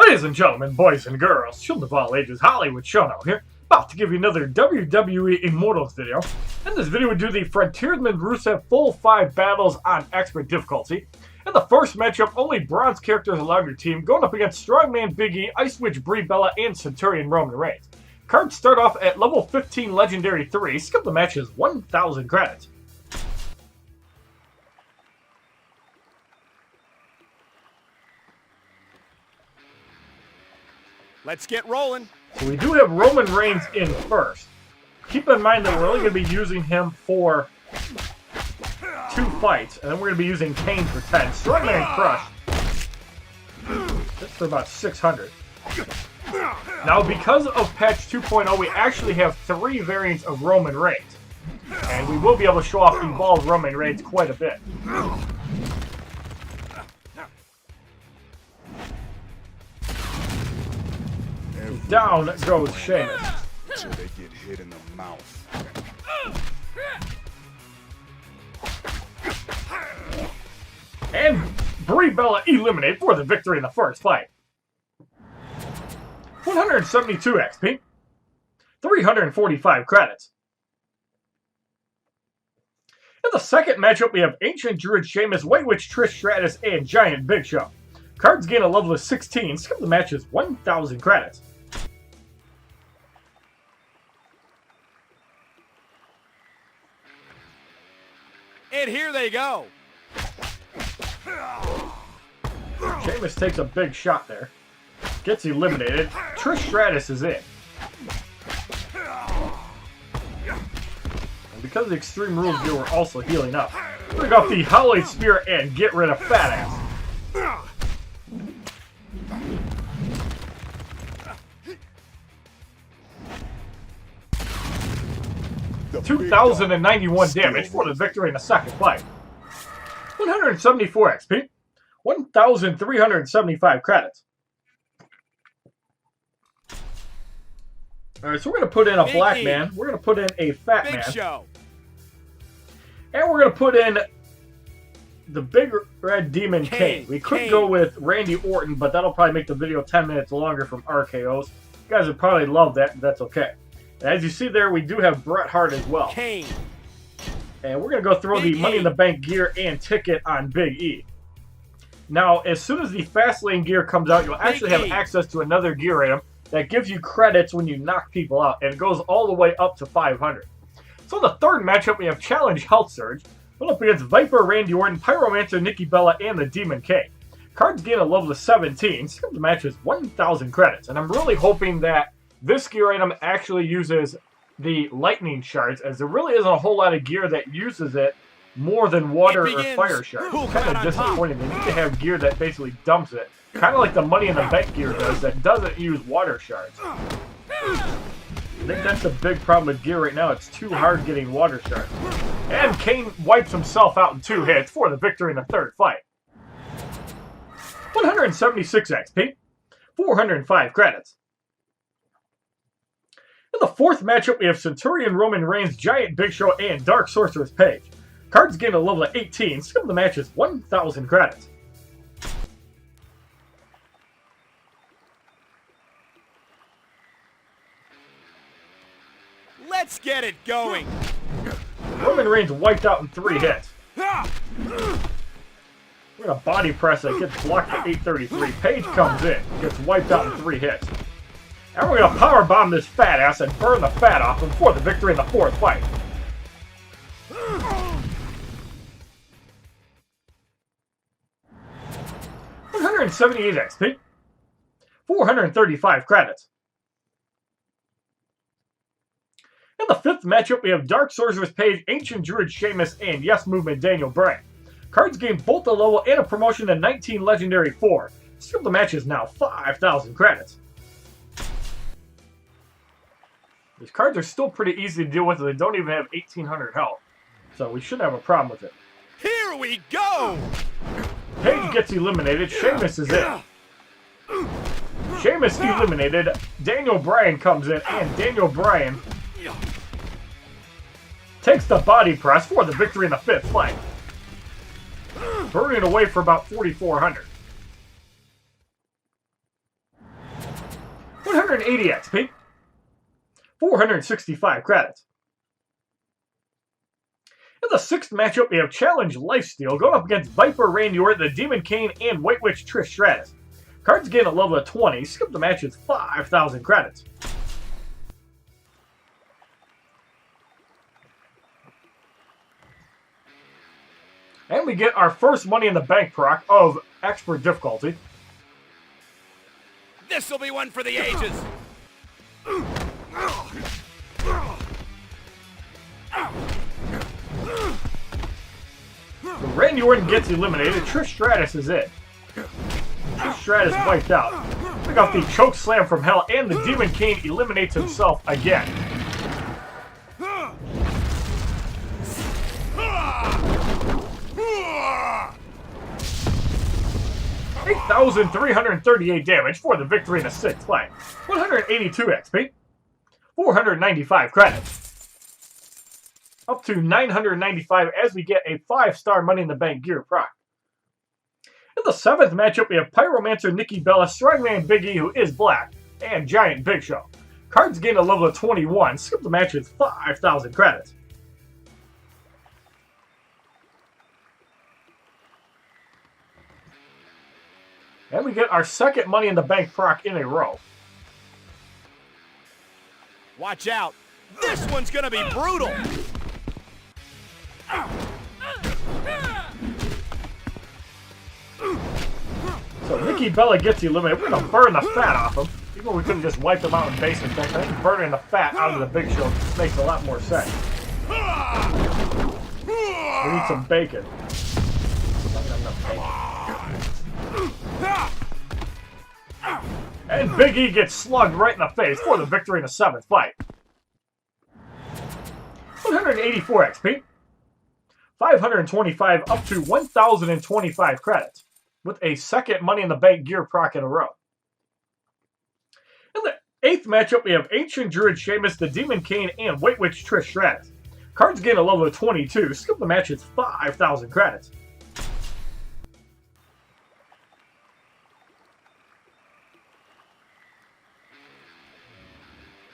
Ladies and gentlemen, boys and girls, children of all ages, HollywoodShono here, about to give you another WWE Immortals video. In this video we do the Frontiersman Rusev full 5 battles on expert difficulty. In the first matchup, only bronze characters allowed your team, going up against Strongman Big E, Ice Witch Brie Bella, and Centurion Roman Reigns. Cards start off at level 15 Legendary 3, skip the match is 1,000 credits. Let's get rolling. So we do have Roman Reigns in first. Keep in mind that we're only going to be using him for 2 fights, and then we're going to be using Kane for 10. Strongman Crush. That's for about 600. Now, because of patch 2.0, we actually have 3 variants of Roman Reigns. And we will be able to show off Evolved Roman Reigns quite a bit. Down goes Sheamus. Until they get hit in the mouth. And Brie Bella eliminated for the victory in the first fight. 172 XP. 345 credits. In the second matchup, we have Ancient Druid Sheamus, White Witch Trish Stratus, and Giant Big Show. Cards gain a level of 16. Skip the match is 1,000 credits. And here they go. Sheamus takes a big shot there. Gets eliminated. Trish Stratus is in. And because of the Extreme Rules gear, we're also healing up. Bring up the Hallowed Spear and get rid of Fat Ass. 2,091 damage for the victory in the second fight. 174 XP. 1,375 credits. Alright, so we're going to put in a black man. We're going to put in a fat man. And we're going to put in the big red demon Kane. We could go with Randy Orton, but that'll probably make the video 10 minutes longer from RKOs. You guys would probably love that, and that's okay. And as you see there, we do have Bret Hart as well. Kane. And we're going to go throw the Money in the Bank gear and ticket on Big E. Now, as soon as the Fastlane gear comes out, you'll actually have access to another gear item that gives you credits when you knock people out, and it goes all the way up to 500. So in the third matchup, we have Challenge Health Surge, going up against Viper Randy Orton, Pyromancer Nikki Bella, and the Demon King. Cards gain a level of 17, skip the match is 1,000 credits, and I'm really hoping that this gear item actually uses the lightning shards, as there really isn't a whole lot of gear that uses it more than water or fire shards. It's kind of disappointing. They need to have gear that basically dumps it. Kind of like the Money in the Bank gear does, that doesn't use water shards. I think that's the big problem with gear right now. It's too hard getting water shards. And Kane wipes himself out in 2 hits for the victory in the third fight. 176 XP. 405 credits. In the fourth matchup, we have Centurion Roman Reigns, Giant Big Show, and Dark Sorceress Paige. Cards gain a level of 18. Skip the match is 1,000 credits. Let's get it going. Roman Reigns wiped out in 3 hits. We're going to body press it. Gets blocked at 833. Paige comes in. Gets wiped out in 3 hits. And we're going to powerbomb this fat ass and burn the fat off him for the victory in the fourth fight. 178 XP. 435 credits. In the fifth matchup, we have Dark Sorceress Paige, Ancient Druid Sheamus, and Yes Movement Daniel Bryan. Cards gain both a level and a promotion to 19 Legendary 4. Skip the match is now 5,000 credits. These cards are still pretty easy to deal with, and they don't even have 1,800 health. So we shouldn't have a problem with it. Here we go! Paige gets eliminated. Sheamus is in. Sheamus eliminated. Daniel Bryan comes in, and Daniel Bryan takes the body press for the victory in the fifth fight. Burning away for about 4,400. 180 XP. 465 credits. In the sixth matchup, we have Challenge Lifesteal going up against Viper Randy Orton, the Demon Kane, and White Witch Trish Stratus. Cards gain a level of 20. Skip the match is 5,000 credits. And we get our first Money in the Bank proc of Expert difficulty. This'll be one for the ages. When Randy Orton gets eliminated, Trish Stratus is in. Trish Stratus wiped out. We got the choke slam from hell, and the Demon Kane eliminates himself again. 8,338 damage for the victory in the sixth fight. 182 XP. 495 credits. Up to 995 as we get a 5-star Money in the Bank gear proc. In the seventh matchup, we have Pyromancer Nikki Bella, Strongman Big E, who is black, and Giant Big Show. Cards gain a level of 21. Skip the match with 5,000 credits. And we get our second Money in the Bank proc in a row. Watch out. This one's gonna be brutal. So Nikki Bella gets eliminated. We're going to burn the fat off him. Even though we couldn't just wipe him out in basic things, I think burning the fat out of the Big Show makes a lot more sense. We need some bacon. And Big E gets slugged right in the face for the victory in the seventh fight. 184 XP. 525 up to 1,025 credits. With a second Money in the Bank gear proc in a row. In the eighth matchup, we have Ancient Druid Sheamus, the Demon Kane, and White Witch Trish Stratus. Cards gain a level of 22. Skip the match, it's 5,000 credits.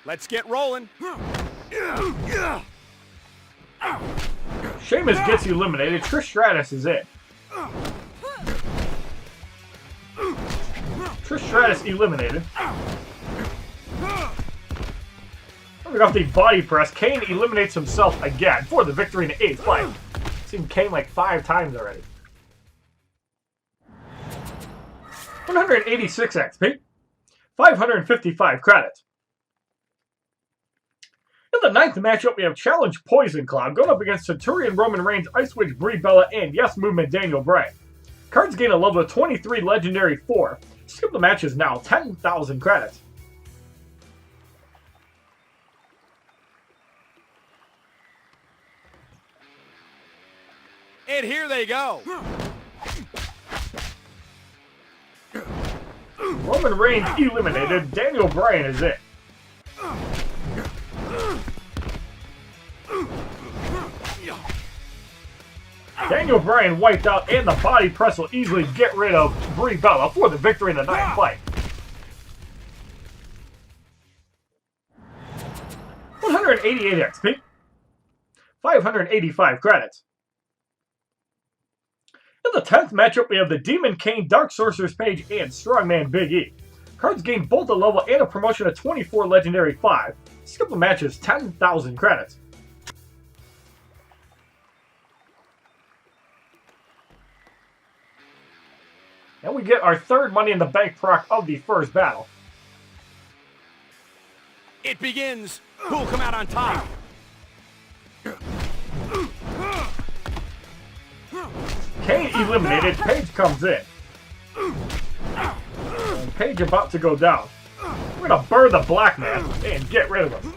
Let's get rolling. Sheamus gets eliminated. Trish Stratus is in. Trish Stratus eliminated. We got the body press. Kane eliminates himself again for the victory in the eighth fight. I've seen Kane like 5 times already. 186 XP. 555 credits. In the ninth matchup, we have Challenge Poison Cloud going up against Centurion Roman Reigns, Ice Witch Brie Bella, and Yes Movement Daniel Bryan. Cards gain a level of 23, Legendary 4. Skip the match is now 10,000 credits. And here they go. Roman Reigns eliminated. Daniel Bryan is it. Daniel Bryan wiped out, and the body press will easily get rid of Brie Bella for the victory in the ninth fight. 188 XP. 585 credits. In the 10th matchup, we have the Demon Kane, Dark Sorcerer's Page, and Strongman Big E. Cards gain both a level and a promotion of 24 Legendary 5. Skip the matches, 10,000 credits. And we get our third Money in the Bank proc of the first battle. It begins. Who'll come out on top? Kane eliminated. Paige comes in. And Paige about to go down. We're going to burn the black man and get rid of him.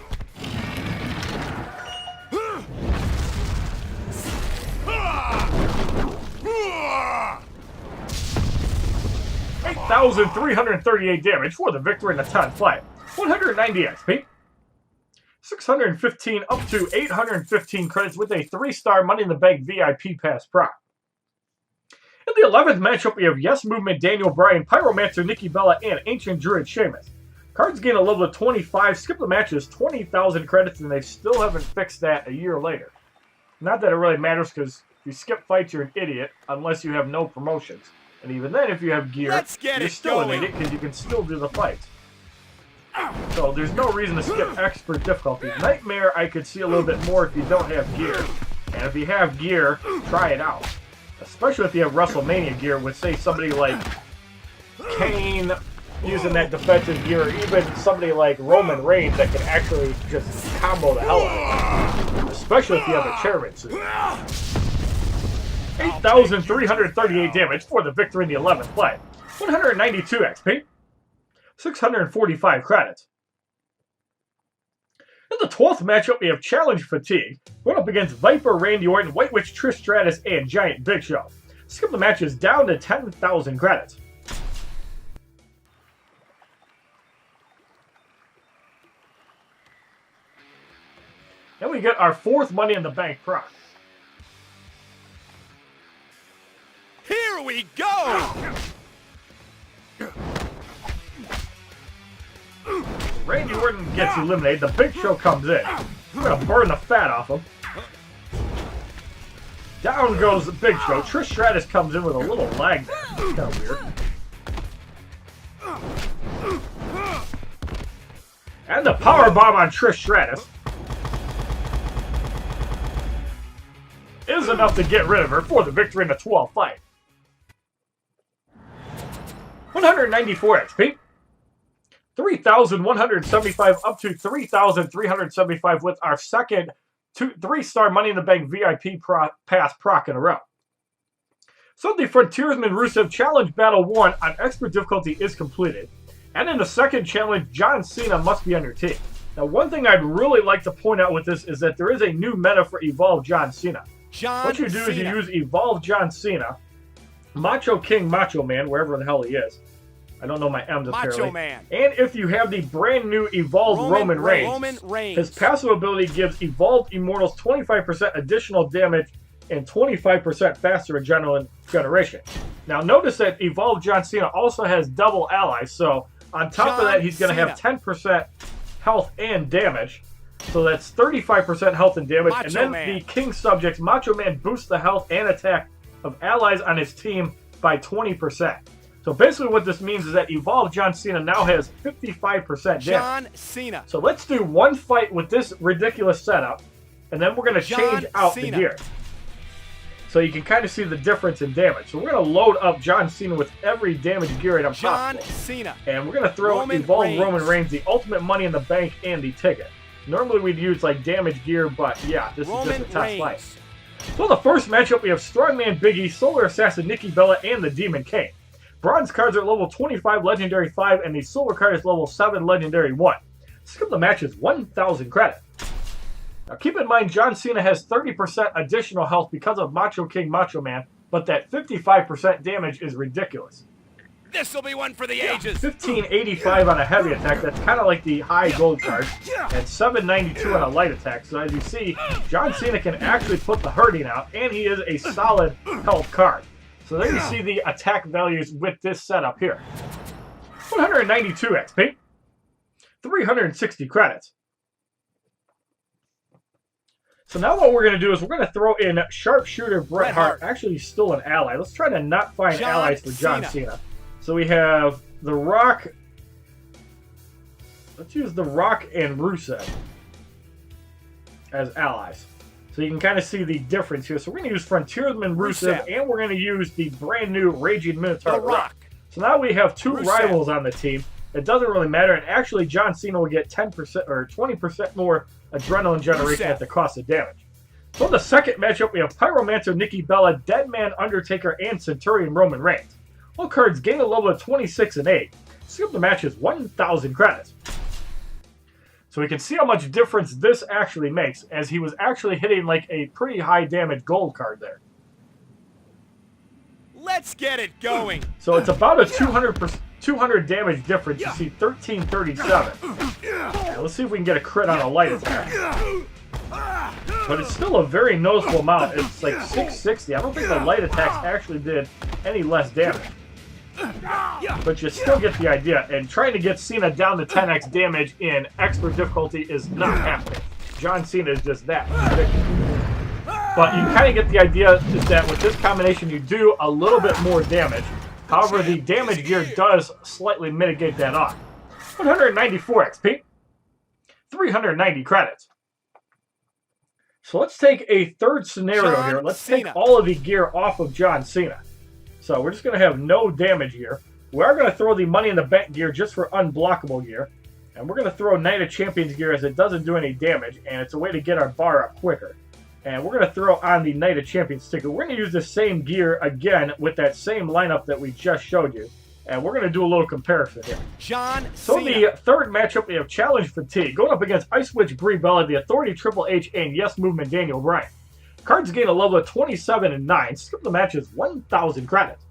$8,338 damage for the victory in the 10th fight. 190 XP. 615 up to 815 credits with a 3-star Money in the Bank VIP Pass proc. In the 11th matchup, we have Yes Movement Daniel Bryan, Pyromancer Nikki Bella, and Ancient Druid Sheamus. Cards gain a level of 25. Skip the match is 20,000 credits, and they still haven't fixed that a year later. Not that it really matters, because if you skip fights, you're an idiot, unless you have no promotions. And even then, if you have gear, you're still an idiot, because you can still do the fights. So there's no reason to skip expert difficulty. Nightmare, I could see a little bit more if you don't have gear. And if you have gear, try it out. Especially if you have WrestleMania gear with, say, somebody like Kane using that defensive gear, or even somebody like Roman Reigns that can actually just combo the hell out of it. Especially if you have a chairman suit. 8,338 damage for the victory in the 11th play. 192 XP. 645 credits. In the 12th matchup, we have Challenge Fatigue. Going up against Viper, Randy Orton, White Witch, Trish Stratus, and Giant Big Show. Skip the matches down to 10,000 credits. Then we get our 4th Money in the Bank proc. Here we go! Randy Orton gets eliminated. The Big Show comes in. We're going to burn the fat off him. Down goes the Big Show. Trish Stratus comes in with a little lag there. It's kind of weird. And the powerbomb on Trish Stratus is enough to get rid of her for the victory in the 12th fight. 194 XP. 3,175 up to 3,375 with our second 3-star Money in the Bank VIP pass proc in a row. So the Frontiersman Rusev Challenge Battle 1 on expert difficulty is completed. And in the second challenge, John Cena must be on your team. Now, one thing I'd really like to point out with this is that there is a new meta for Evolve John Cena. What you do is you use Evolve John Cena, Macho King Macho Man, wherever the hell he is. I don't know my M's apparently. Macho Man. And if you have the brand new Evolved Roman Reigns, his passive ability gives Evolved Immortals 25% additional damage and 25% faster adrenaline generation. Now notice that Evolved John Cena also has double allies, so on top of that he's going to have 10% health and damage. So that's 35% health and damage. And then the King subjects, Macho Man boosts the health and attack of allies on his team by 20%. So basically what this means is that Evolved John Cena now has 55% damage. John Cena. So let's do one fight with this ridiculous setup, and then we're going to change out the gear. So you can kind of see the difference in damage. So we're going to load up John Cena with every damage gear item possible. John Cena. And we're going to throw Evolved Roman Reigns, the ultimate Money in the Bank, and the ticket. Normally we'd use like damage gear, but yeah, this is just a test fight. So the first matchup, we have Strongman Big E, Solar Assassin Nikki Bella, and the Demon Kane. Bronze cards are level 25, Legendary 5, and the Silver card is level 7, Legendary 1. Skip the match is 1,000 credit. Now keep in mind, John Cena has 30% additional health because of Macho King Macho Man, but that 55% damage is ridiculous. This will be one for the ages. 1585 on a heavy attack. That's kind of like the high gold card. And 792 on a light attack. So as you see, John Cena can actually put the hurting out, and he is a solid health card. So there you see the attack values with this setup here. 192 XP. 360 credits. So now what we're going to do is we're going to throw in Sharpshooter Bret Hart. Actually, he's still an ally. Let's try to not find allies for John Cena. So we have The Rock. Let's use The Rock and Rusev as allies. So you can kind of see the difference here. So we're going to use Frontiersman Rusev, and we're going to use the brand new Raging Minotaur Rock. So now we have two rivals on the team. It doesn't really matter. And actually, John Cena will get 10% or 20% more adrenaline generation at the cost of damage. So in the second matchup, we have Pyromancer Nikki Bella, Deadman Undertaker, and Centurion Roman Reigns. All cards gain a level of 26 and 8. Skip the match is 1,000 credits. So we can see how much difference this actually makes, as he was actually hitting like a pretty high damage gold card there. Let's get it going. So it's about a 200 damage difference. You see 1337. Now let's see if we can get a crit on a light attack. But it's still a very noticeable amount. It's like 660. I don't think the light attacks actually did any less damage. But you still get the idea. And trying to get Cena down to 10x damage in expert difficulty is not happening. John Cena is just that ridiculous. But you kind of get the idea is that with this combination, you do a little bit more damage. However, the damage gear does slightly mitigate that off. 194 XP. 390 credits. So let's take a third scenario here. Let's take all of the gear off of John Cena. So we're just going to have no damage here. We are going to throw the Money in the Bank gear just for unblockable gear. And we're going to throw Night of Champions gear as it doesn't do any damage. And it's a way to get our bar up quicker. And we're going to throw on the Night of Champions sticker. We're going to use the same gear again with that same lineup that we just showed you. And we're going to do a little comparison here. So the third matchup, we have Challenge Fatigue. Going up against Ice Witch Brie Bella, The Authority Triple H, and Yes Movement Daniel Bryan. Cards gain a level of 27 and 9. Skip the match is 1,000 credits.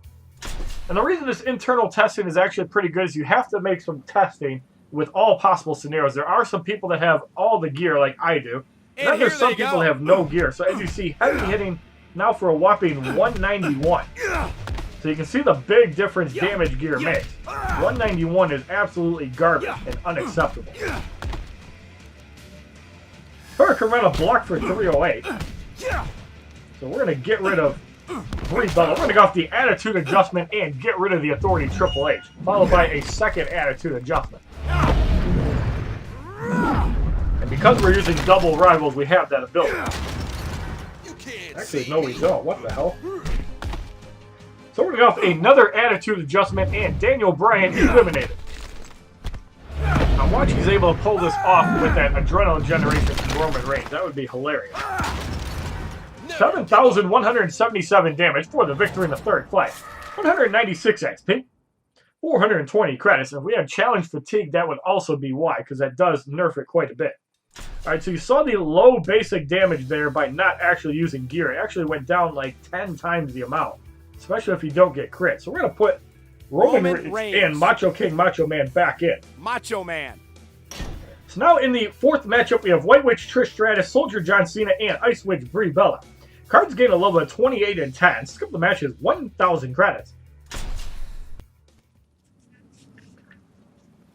And the reason this internal testing is actually pretty good is you have to make some testing with all possible scenarios. There are some people that have all the gear like I do. And then there's some people that have no gear. So as you see, heavy hitting now for a whopping 191. So you can see the big difference damage gear makes. 191 is absolutely garbage and unacceptable. Hurricane Rana block for 308. So we're going to get rid of Brie Bella. We're going to go off the attitude adjustment and get rid of the Authority Triple H, followed by a second attitude adjustment. And because we're using double rivals, we have that ability. Actually, no, we don't. What the hell? So we're going to go off another attitude adjustment, and Daniel Bryan eliminated. Now watch he's able to pull this off with that adrenaline generation from Roman Reigns. That would be hilarious. 7,177 damage for the victory in the third fight. 196 XP. 420 credits. And if we had Challenge Fatigue, that would also be why, because that does nerf it quite a bit. Alright, so you saw the low basic damage there by not actually using gear. It actually went down like 10 times the amount. Especially if you don't get crit. So we're going to put Roman Reigns and Macho King Macho Man back in. Macho Man. So now in the fourth matchup, we have White Witch Trish Stratus, Soldier John Cena, and Ice Witch Brie Bella. Cards gain a level of 28 and 10. Skip the match is 1,000 credits.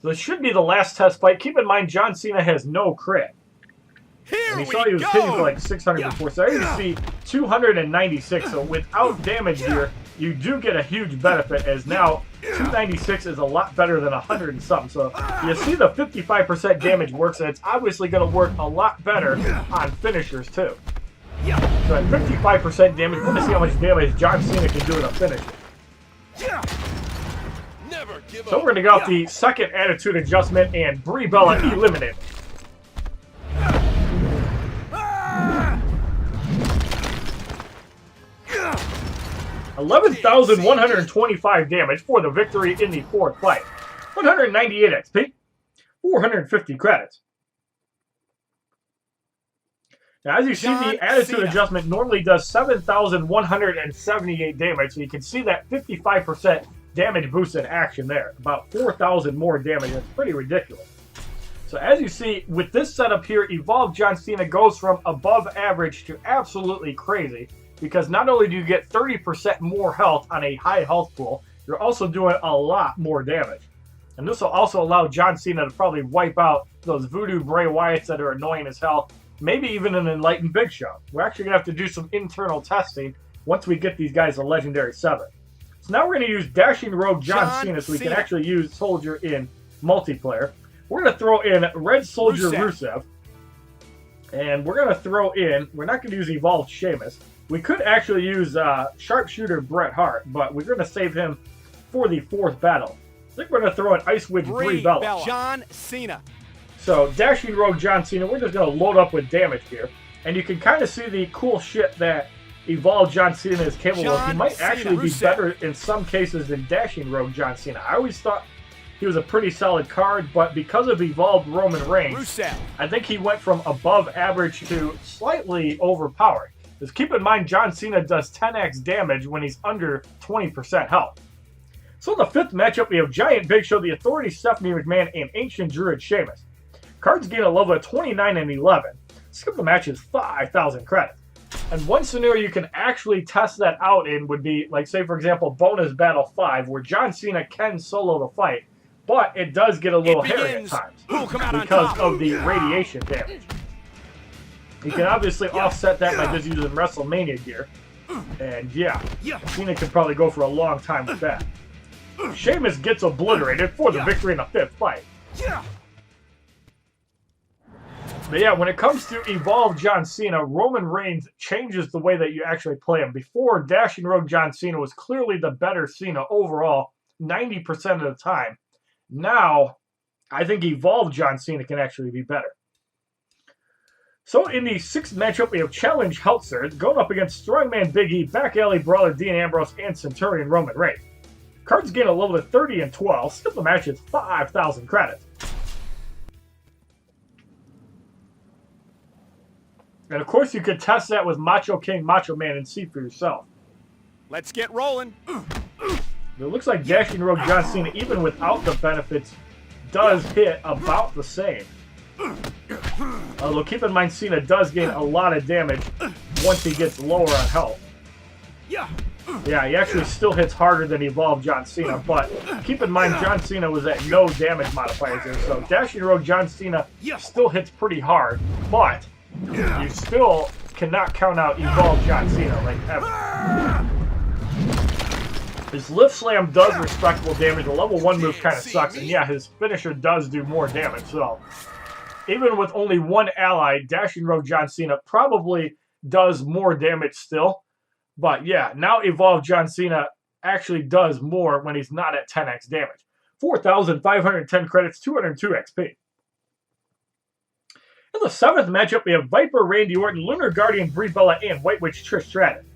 So this should be the last test fight. Keep in mind, John Cena has no crit. And he saw he was hitting for like 600 before. So you see 296. So without damage gear, you do get a huge benefit, as now 296 is a lot better than 100 and something. So you see the 55% damage works, and it's obviously going to work a lot better on finishers too. So at 55% damage, we're going to see how much damage John Cena can do in a finisher. So we're going to go with the second attitude adjustment, and Brie Bella eliminated. 11,125 damage for the victory in the fourth fight. 198 XP. 450 credits. Now, as you see, the attitude adjustment normally does 7,178 damage, so you can see that 55% damage boost in action there. About 4,000 more damage. That's pretty ridiculous. So as you see, with this setup here, Evolved John Cena goes from above average to absolutely crazy, because not only do you get 30% more health on a high health pool, you're also doing a lot more damage. And this will also allow John Cena to probably wipe out those Voodoo Bray Wyatts that are annoying as hell, maybe even an Enlightened Big Show. We're actually going to have to do some internal testing once we get these guys a Legendary 7. So now we're going to use Dashing Rogue John Cena so we can actually use Soldier in multiplayer. We're going to throw in Red Soldier Rusev. And we're going to throw in, we're not going to use Evolved Sheamus. We could actually use Sharpshooter Bret Hart, but we're going to save him for the fourth battle. I think we're going to throw in Ice Witch Brie Bella. John Cena. So, Dashing Rogue John Cena, we're just going to load up with damage here. And you can kind of see the cool shit that Evolved John Cena is capable of. He might actually be better in some cases than Dashing Rogue John Cena. I always thought he was a pretty solid card, but because of Evolved Roman Reigns, I think he went from above average to slightly overpowered. Just keep in mind, John Cena does 10x damage when he's under 20% health. So in the fifth matchup, we have Giant Big Show, The Authority, Stephanie McMahon, and Ancient Druid Sheamus. Cards gain a level of 29 and 11. Skip the match is 5,000 credits. And one scenario you can actually test that out in would be, like, say, for example, Bonus Battle 5, where John Cena can solo the fight, but it does get a little hairy at times because of the radiation damage. You can obviously offset that by just using WrestleMania gear. And yeah, Cena could probably go for a long time with that. Sheamus gets obliterated for the victory in the 5th fight. But yeah, when it comes to Evolve John Cena, Roman Reigns changes the way that you actually play him. Before, Dashing Rogue John Cena was clearly the better Cena overall, 90% of the time. Now, I think Evolve John Cena can actually be better. So in the 6th matchup, we have Challenge Heltzer going up against Strongman Big E, Back Alley Brawler Dean Ambrose, and Centurion Roman Reigns. Cards gain a level of 30 and 12. Skip the match, it's 5,000 credits. And of course, you could test that with Macho King, Macho Man, and see for yourself. Let's get rolling. It looks like Dashing Rogue John Cena, even without the benefits, does hit about the same. Although keep in mind, Cena does gain a lot of damage once he gets lower on health. Yeah, he actually still hits harder than Evolved John Cena, but keep in mind, John Cena was at no damage modifiers there, so Dashing Rogue John Cena still hits pretty hard, but you still cannot count out Evolved John Cena, like, ever. His Lift Slam does respectable damage. The level 1 move kind of sucks, and yeah, his finisher does do more damage, so even with only one ally, Dashing Rogue John Cena probably does more damage still. But yeah, now Evolved John Cena actually does more when he's not at 10x damage. 4,510 credits, 202 XP. In the 7th matchup, we have Viper Randy Orton, Lunar Guardian Brie Bella, and White Witch Trish Stratus.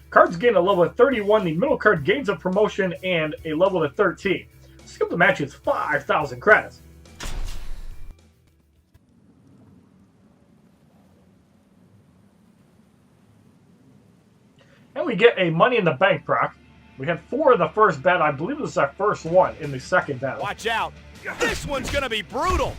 Cards gain a level of 31. The middle card gains a promotion and a level of 13. Skip the match, it's 5,000 credits. And we get a Money in the Bank proc. We had 4 in the first battle. I believe this is our first one in the 2nd battle. Watch out. This one's going to be brutal.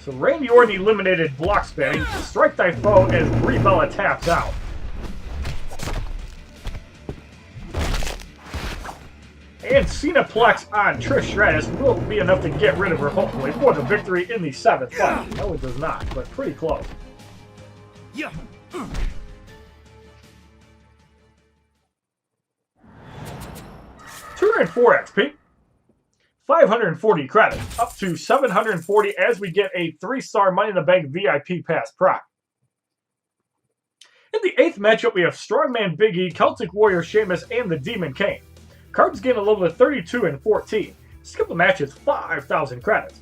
So Randy Orton eliminated block spamming. Strike thy foe as Brie Bella taps out. And Cenaplex on Trish Stratus will be enough to get rid of her, hopefully, for the victory in the 7th fight. No, it does not, but pretty close. 204 XP. 540 credits, up to 740 as we get a 3-star Money in the Bank VIP Pass proc. In the 8th matchup, we have Strongman Big E, Celtic Warrior Sheamus, and the Demon Kane. Cards gain a level of 32 and 14. Skip the match, it's 5,000 credits.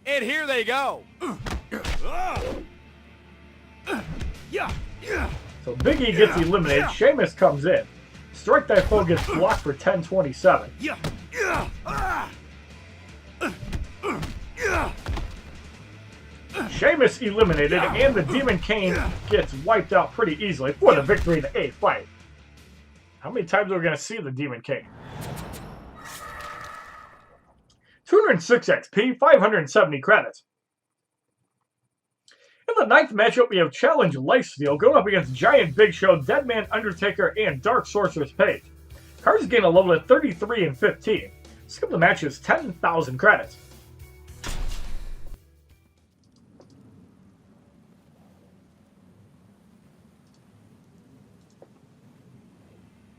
And here they go. So Big E gets eliminated, Sheamus comes in. Strike Thy Foe gets blocked for 1027. Sheamus eliminated, and the Demon Kane gets wiped out pretty easily for the victory in the 8th fight. How many times are we going to see the Demon Kane? 206 XP, 570 credits. In the 9th matchup, we have Challenge Lifesteal going up against Giant Big Show, Deadman Undertaker, and Dark Sorceress Paige. Cards gain a level of 33 and 15. Skip the match is 10,000 credits.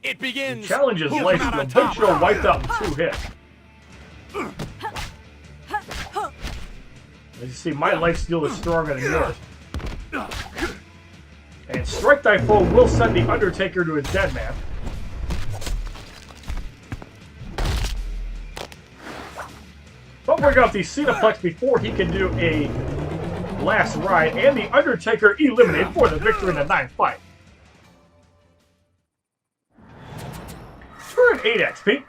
It begins. Challenges Lifesteal. Big Show wiped out in 2 hits. As you see, my lifesteal is stronger than yours. And Strike Thy Foe will send the Undertaker to his dead man. But we're going to have the Cenaplex before he can do a last ride. And the Undertaker eliminated for the victory in the 9th fight. 208 XP.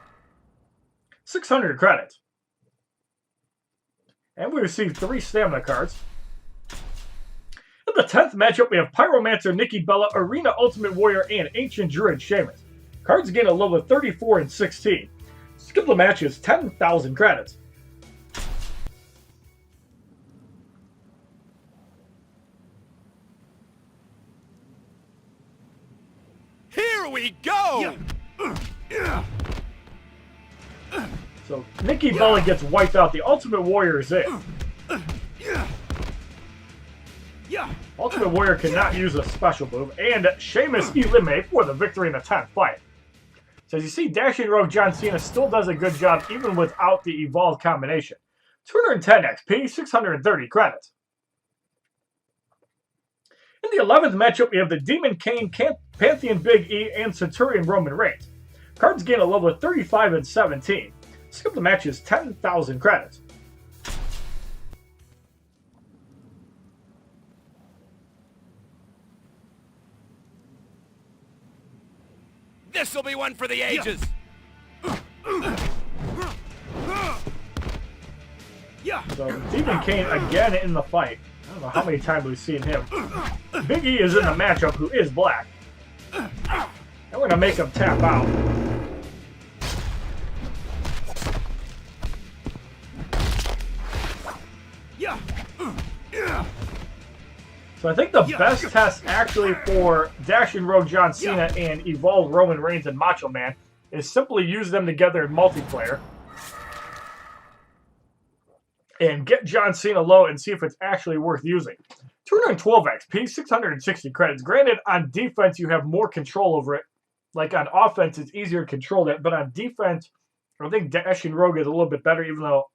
600 credits. And we received 3 stamina cards. In the the 10th matchup, we have Pyromancer, Nikki Bella, Arena Ultimate Warrior, and Ancient Druid Sheamus. Cards gain a level of 34 and 16. Skip the match is 10,000 credits. Here we go! So Nikki Bella gets wiped out. The Ultimate Warrior is in. Ultimate Warrior cannot use a special move, and Sheamus eliminated for the victory in the 10th fight. So as you see, Dashing Rogue John Cena still does a good job even without the evolved combination. 210 XP, 630 credits. In the 11th matchup, we have the Demon Kane, Pantheon Big E, and Centurion Roman Reigns. Cards gain a level of 35 and 17. Skip the match is 10,000 credits. This'll be one for the ages. So Demon Kane again in the fight. I don't know how many times we've seen him. Big E is in the matchup, who is black. And we're going to make him tap out. So I think the best test actually for Dashing Rogue John Cena and Evolved Roman Reigns and Macho Man is simply use them together in multiplayer. And get John Cena low and see if it's actually worth using. 212 XP, 660 credits. Granted, on defense, you have more control over it. Like on offense, it's easier to control that. But on defense, I think Dashing Rogue is a little bit better, even though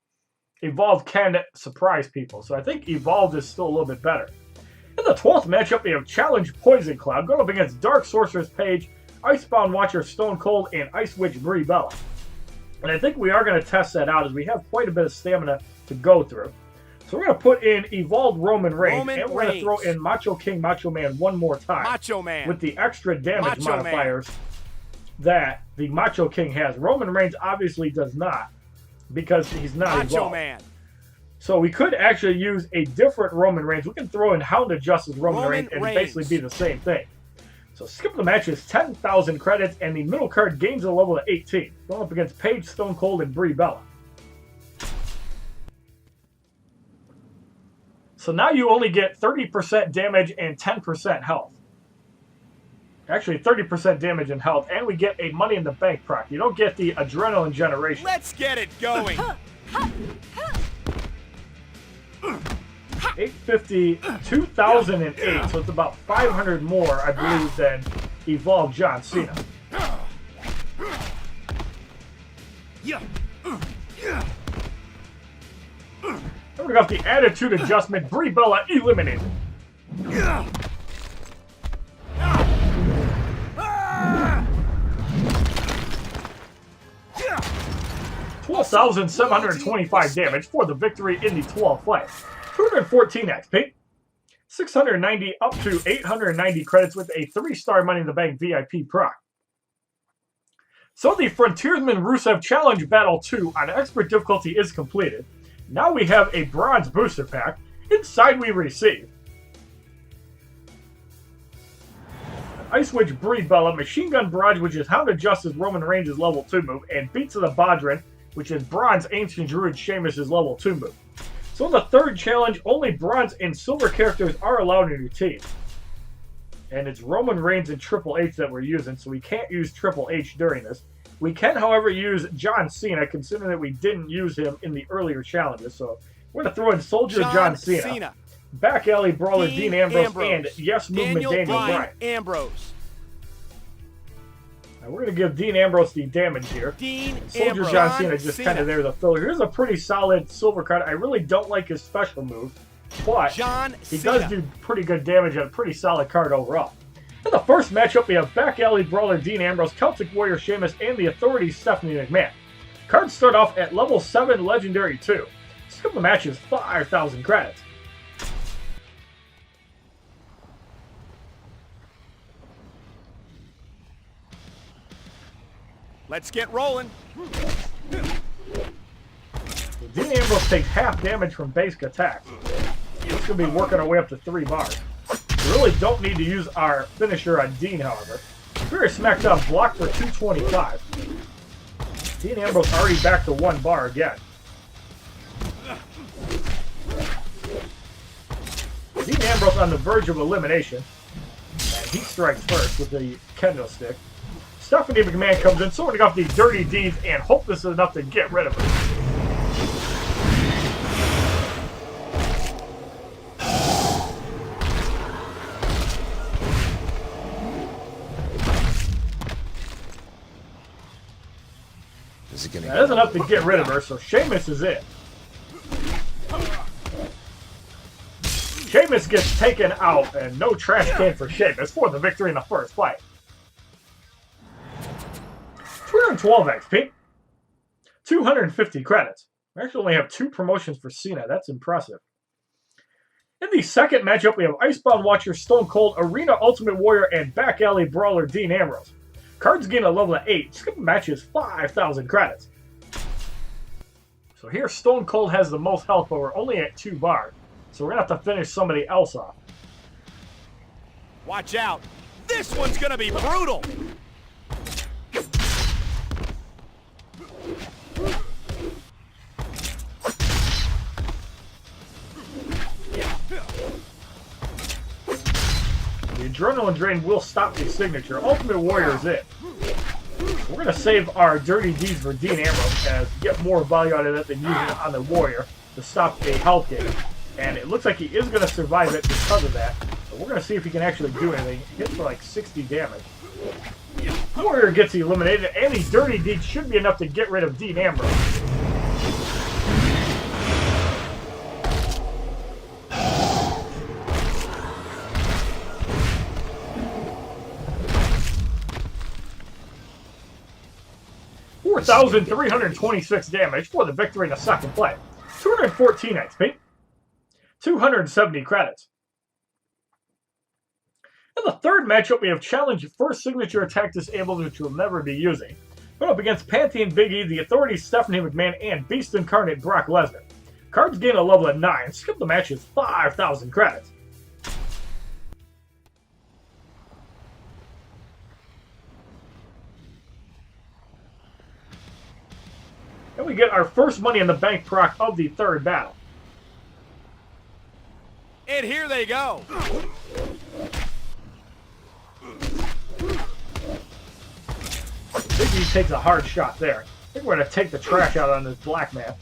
Evolved can surprise people. So I think Evolved is still a little bit better. In the 12th matchup, we have Challenge Poison Cloud going up against Dark Sorceress Paige, Icebound Watcher Stone Cold, and Ice Witch Brie Bella. And I think we are going to test that out as we have quite a bit of stamina to go through. So we're going to put in Evolved Roman Reigns, and we're going to throw in Macho King, Macho Man one more time. Macho Man. With the extra damage Macho modifiers that the Macho King has. Roman Reigns obviously does not, because he's not Macho evolved. Man. So we could actually use a different Roman Reigns. We can throw in Hound of Justice Roman Reigns and basically be the same thing. So skip the match is 10,000 credits, and the middle card gains a level of 18. Going up against Paige, Stone Cold, and Brie Bella. So now you only get 30% damage and 10% health. Actually, 30% damage and health, and we get a Money in the Bank proc. You don't get the Adrenaline Generation. Let's get it going. 850, 2008, so it's about 500 more, I believe, than Evolved John Cena. And we got the attitude adjustment. Brie Bella eliminated. 12,725 damage for the victory in the 12th fight. 214 XP, 690 up to 890 credits with a 3-star Money in the Bank VIP proc. So the Frontiersman Rusev Challenge Battle 2 on Expert difficulty is completed. Now we have a Bronze Booster Pack. Inside we receive Ice Witch Brie Bella, Machine Gun Barrage, which is Hound of Justice Roman Reigns' level 2 move, and Beats of the Bodhran, which is Bronze Ancient Druid Sheamus' level 2 move. So in the third challenge, only bronze and silver characters are allowed in your team. And it's Roman Reigns and Triple H that we're using, so we can't use Triple H during this. We can, however, use John Cena, considering that we didn't use him in the earlier challenges. So we're going to throw in Soldier John Cena. Back Alley Brawler Dean Ambrose, and Yes Movement Daniel Bryan. Ambrose. Now we're going to give Dean Ambrose the damage here. Soldier John Cena just kind of there as a filler. Here's a pretty solid silver card. I really don't like his special move, but he does do pretty good damage and a pretty solid card overall. In the first matchup, we have Back Alley Brawler Dean Ambrose, Celtic Warrior Sheamus, and the Authority Stephanie McMahon. Cards start off at level 7, Legendary 2. Skip the match is 5,000 credits. Let's get rolling. Dean Ambrose takes half damage from basic attacks. It's going to be working our way up to 3 bars. Really don't need to use our finisher on Dean, however. Superior Smackdown blocked for 225. Dean Ambrose already back to 1 bar again. Dean Ambrose on the verge of elimination. And he strikes first with the kendo stick. Stephanie McMahon comes in, sorting off the dirty deeds, and hope this is enough to get rid of her. That is enough to get rid of her, so Sheamus is it. Sheamus gets taken out, and no trash can for Sheamus for the victory in the first fight. 212 XP. 250 credits. We actually only have 2 promotions for Cena. That's impressive. In the second matchup, we have Icebound Watcher, Stone Cold, Arena Ultimate Warrior, and Back Alley Brawler Dean Ambrose. Cards gain a level of 8. Skip matches 5,000 credits. So here Stone Cold has the most health, but we're only at 2 bars. So we're going to have to finish somebody else off. Watch out. This one's going to be brutal. The Adrenaline Drain will stop the signature. Ultimate Warrior is it. We're going to save our Dirty Deeds for Dean Ambrose as we get more value out of it than using it on the Warrior to stop a health gain. And it looks like he is going to survive it because of that. But we're going to see if he can actually do anything. Hit for like 60 damage. Warrior gets eliminated, and the Dirty Deeds should be enough to get rid of Dean Ambrose. $4,326 damage for the victory in the second play. 214 XP. 270 credits. In the third matchup, we have challenged first signature attack disabled, which we'll never be using. Going up against Pantheon Big E, the Authority Stephanie McMahon, and Beast Incarnate Brock Lesnar. Cards gain a level of 9. Skip the match is 5,000 credits. And we get our first Money in the Bank proc of the third battle. And here they go. Big E takes a hard shot there. I think we're going to take the trash out on this black man.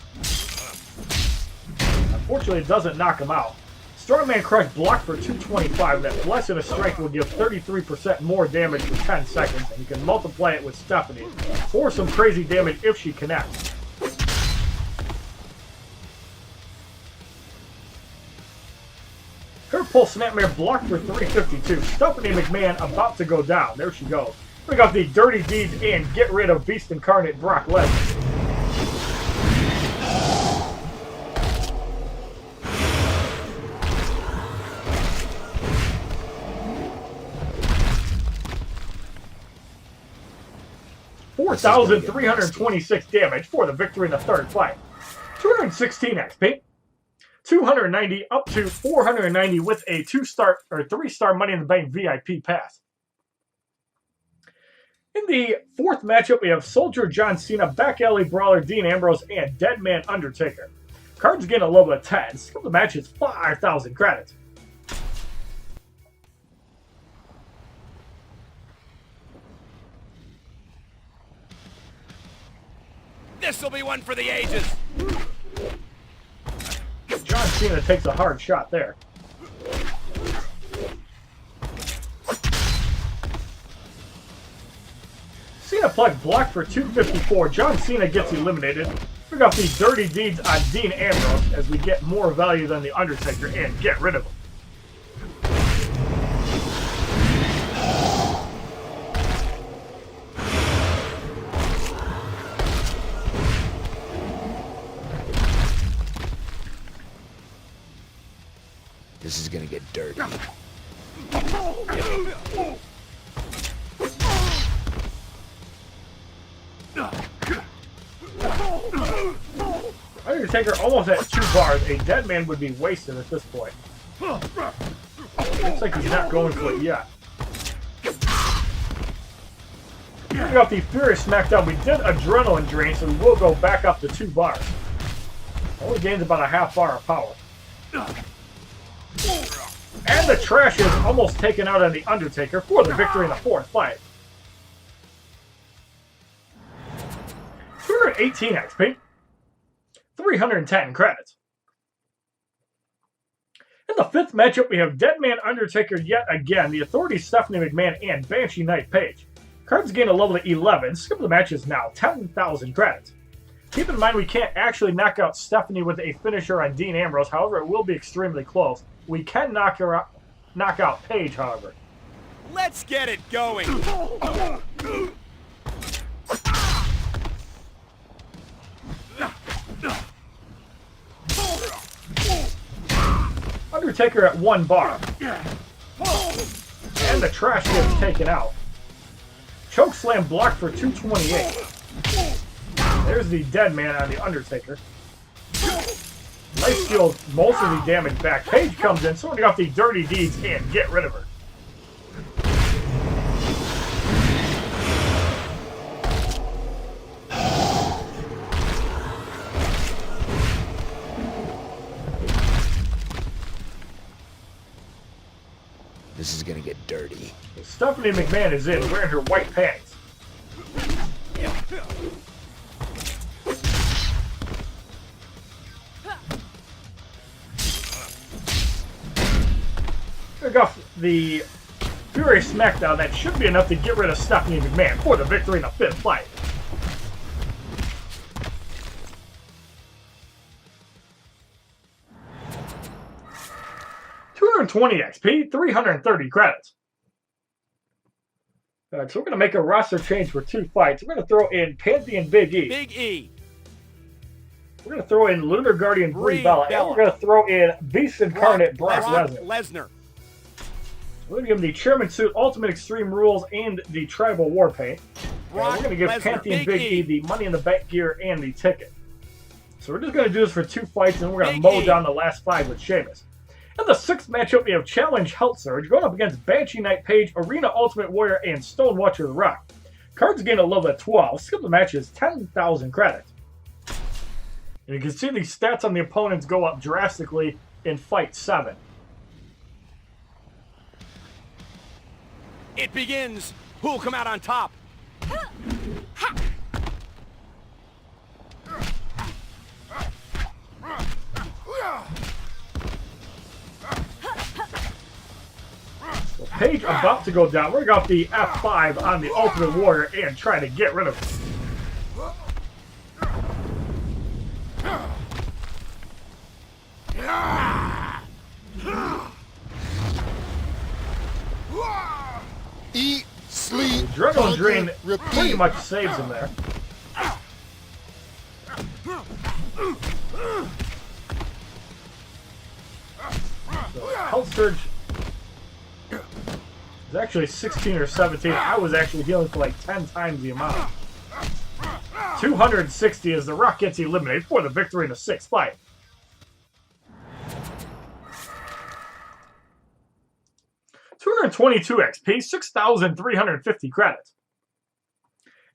Unfortunately, it doesn't knock him out. Strongman Crush blocked for 225. That Blessed of Strength will give 33% more damage for 10 seconds. And you can multiply it with Stephanie for some crazy damage if she connects. Her Pulse Snapmare blocked for 352. Stephanie McMahon about to go down. There she goes. We got the Dirty Deeds and get rid of Beast Incarnate Brock Lesnar. $4,326 damage for the victory in the third fight. 216 XP. 290 up to 490 with a 2-star or 3-star Money in the Bank VIP pass. In the fourth matchup, we have Soldier John Cena, Back Alley Brawler Dean Ambrose, and Deadman Undertaker. Cards gain a level of 10. Skill the match is 5,000 credits. This'll be one for the ages. John Cena takes a hard shot there. Cena plug blocked for 254. John Cena gets eliminated. We got the Dirty Deeds on Dean Ambrose as we get more value than the Undertaker and get rid of him. This is gonna get dirty. I Undertaker almost at 2 bars. A dead man would be wasted at this point. Looks like he's not going for it yet. Picking up the Furious SmackDown, we did Adrenaline Drain, so we will go back up to 2 bars. Only gains about a half bar of power. And the trash is almost taken out on the Undertaker for the victory in the 4th fight. 218 XP. 310 credits. In the 5th matchup, we have Deadman Undertaker yet again, the Authority Stephanie McMahon, and Banshee Knight Page. Cards gain a level of 11. Skip the match is now 10,000 credits. Keep in mind we can't actually knock out Stephanie with a finisher on Dean Ambrose, however it will be extremely close. We can knock out Paige, however. Let's get it going. Undertaker at 1 bar. And the trash gets taken out. Chokeslam blocked for 228. There's the dead man on the Undertaker. Life steals most of the damage back. Paige comes in, sorting off the dirty deeds and get rid of her. This is gonna get dirty. Stephanie McMahon is in, wearing her white pants. Pick off the Furious SmackDown. That should be enough to get rid of Stephanie McMahon for the victory in the 5th fight. $220 XP, 330 credits. So we're going to make a roster change for 2 fights. We're going to throw in Pantheon Big E. Big E. We're going to throw in Lunar Guardian Brie Bella. And we're going to throw in Beast Incarnate Brock Lesnar. We're going to give him the Chairman Suit, Ultimate Extreme Rules, and the Tribal War Paint. And we're going to give Pantheon Big E the Money in the Bank gear and the ticket. So we're just going to do this for 2 fights, and we're going to mow down the last 5 with Sheamus. In the 6th matchup, we have Challenge Health Surge going up against Banshee Knight Page, Arena Ultimate Warrior, and Stone Watcher the Rock. Cards gain a level of 12. Skip the match is 10,000 credits. And you can see the stats on the opponents go up drastically in Fight 7. It begins. Who'll come out on top? So Page about to go down. We're going to go the F5 on the Ultimate Warrior and try to get rid of him. Eat, sleep, Adrenaline Drain repeat. pretty much saves him there. So Health Surge is actually 16 or 17. I was actually healing for like 10 times the amount. 260 as The Rock gets eliminated for the victory in the 6th fight. $222 XP, 6,350 credits.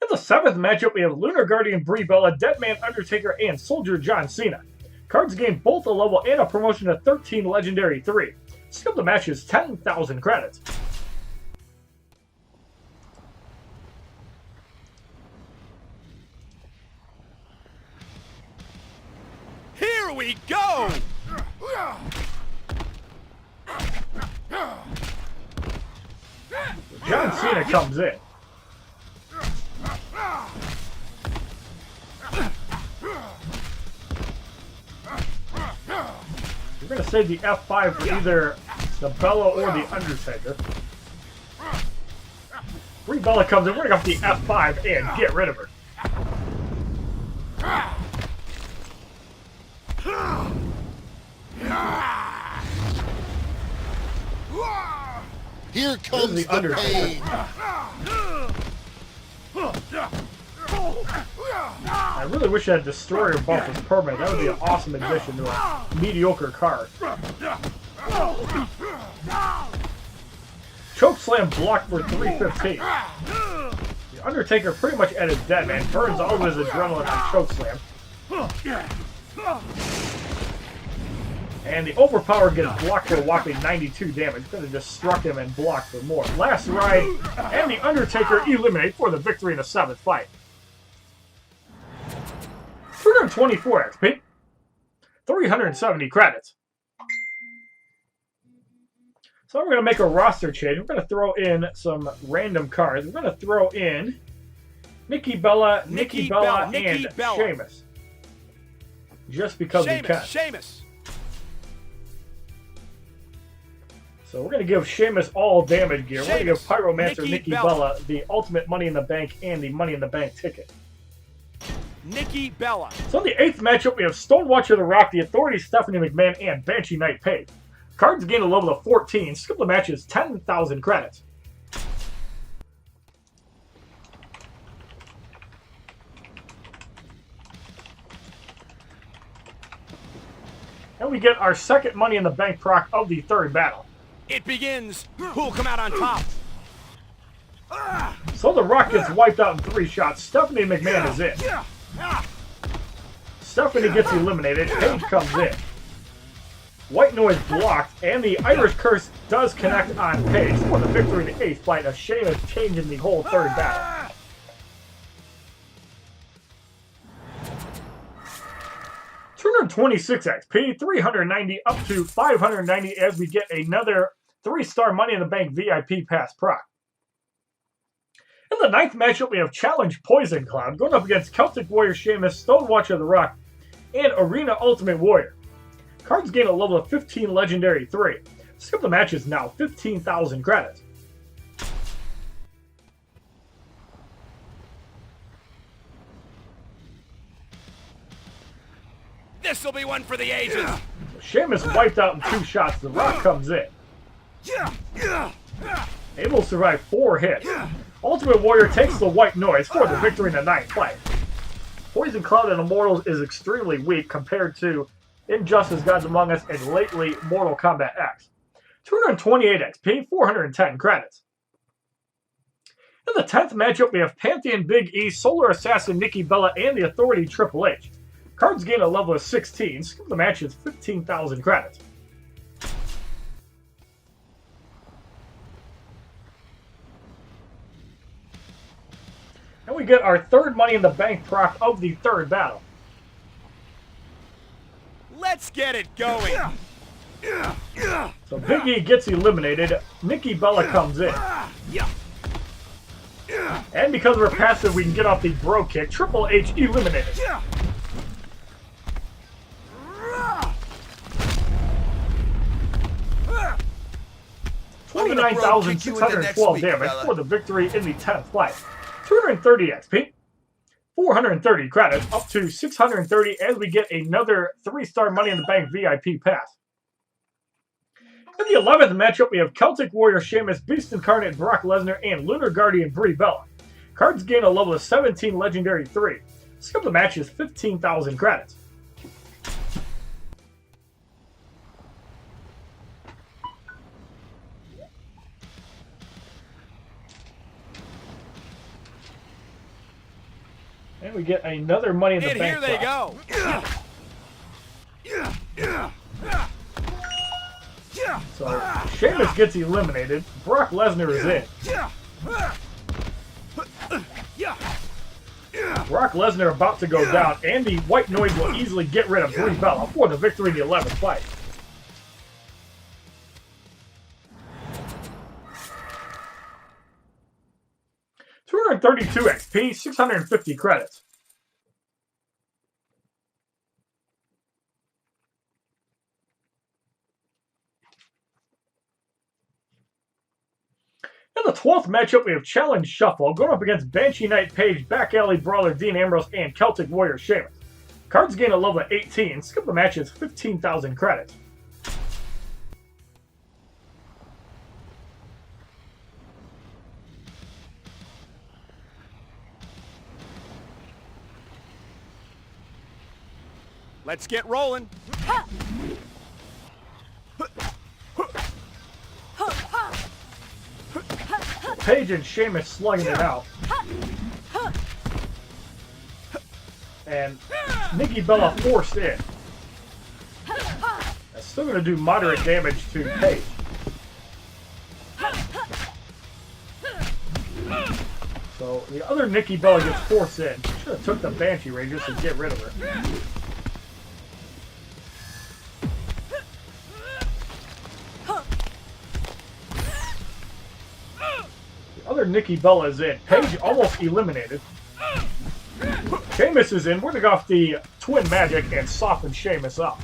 In the 7th matchup, we have Lunar Guardian Brie Bella, Deadman Undertaker, and Soldier John Cena. Cards gain both a level and a promotion to 13 Legendary 3. Skip the match is 10,000 credits. Here we go! John Cena comes in. We're going to save the F5 for either the Bella or the Undertaker. Brie Bella comes in. We're going to go the F5 and get rid of her. Here comes the the Undertaker. pain. I really wish that Destroyer buff was permanent. That would be an awesome addition to a mediocre card. Chokeslam blocked for 315. The Undertaker pretty much at his dead, man. Burns all of his adrenaline on Chokeslam. And the Overpower gets blocked for a whopping 92 damage. Going to destruct him and block for more. Last Ride and the Undertaker eliminate for the victory in the 7th fight. 224 XP. 370 credits. So we're going to make a roster change. We're going to throw in some random cards. We're going to throw in Nikki Bella, and Sheamus. Just because we can. Sheamus. So we're going to give Sheamus all damage gear. We're going to give Pyromancer Nikki Bella the Ultimate Money in the Bank and the Money in the Bank ticket. Nikki Bella. So in the 8th matchup, we have Stonewatcher The Rock, The Authority, Stephanie McMahon, and Banshee Knight Page. Cards gain a level of 14. Skip the match is 10,000 credits. And we get our second Money in the Bank proc of the 3rd battle. It begins. Who'll come out on top? So The Rock gets wiped out in 3 shots. Stephanie McMahon is in. Stephanie gets eliminated. Paige comes in. White Noise blocked, and the Irish Curse does connect on Paige for the victory in the 8th fight. A Sheamus changing the whole 3rd battle. $226 XP, 390 up to 590 as we get another 3-star Money in the Bank VIP pass proc. In the 9th matchup, we have Challenge Poison Cloud going up against Celtic Warrior Sheamus, Stonewatcher The Rock, and Arena Ultimate Warrior. Cards gain a level of 15 Legendary 3. Skip the match is now 15,000 credits. This'll be one for the ages. Sheamus wiped out in 2 shots. The Rock comes in. Able to survive 4 hits. Ultimate Warrior takes the White Noise for the victory in the 9th fight. Poison Cloud and Immortals is extremely weak compared to Injustice, Gods Among Us, and lately Mortal Kombat X. 228 XP, 410 credits. In the 10th matchup, we have Pantheon Big E, Solar Assassin Nikki Bella, and the Authority Triple H. Cards gain a level of 16. Skip the match is 15,000 credits. And we get our 3rd Money in the Bank proc of the 3rd battle. Let's get it going. So Big E gets eliminated. Nikki Bella comes in. And because we're passive, we can get off the bro kick. Triple H eliminated. $29,612 damage for the victory in the 10th fight. 230 XP. 430 credits, up to 630 as we get another 3-star Money in the Bank VIP pass. In the 11th matchup, we have Celtic Warrior Sheamus, Beast Incarnate Brock Lesnar, and Lunar Guardian Brie Bella. Cards gain a level of 17 Legendary 3. Skip the match is 15,000 credits. And we get another Money in the Bank. Here they go. So Sheamus gets eliminated. Brock Lesnar is in. Brock Lesnar about to go down, and the White Noise will easily get rid of Brie Bella for the victory in the 11th fight. $232 XP, 650 credits. In the 12th matchup, we have Challenge Shuffle going up against Banshee Knight Page, Back Alley Brawler Dean Ambrose, and Celtic Warrior Sheamus. Cards gain a level of 18. Skip the match is 15,000 credits. Let's get rolling. Paige and Sheamus slugging it out. And Nikki Bella forced in. That's still going to do moderate damage to Paige. So the other Nikki Bella gets forced in. Should have took the Banshee Rangers to get rid of her. The other Nikki Bella is in. Paige almost eliminated. Sheamus is in. We're going to go off the Twin Magic and soften Sheamus up.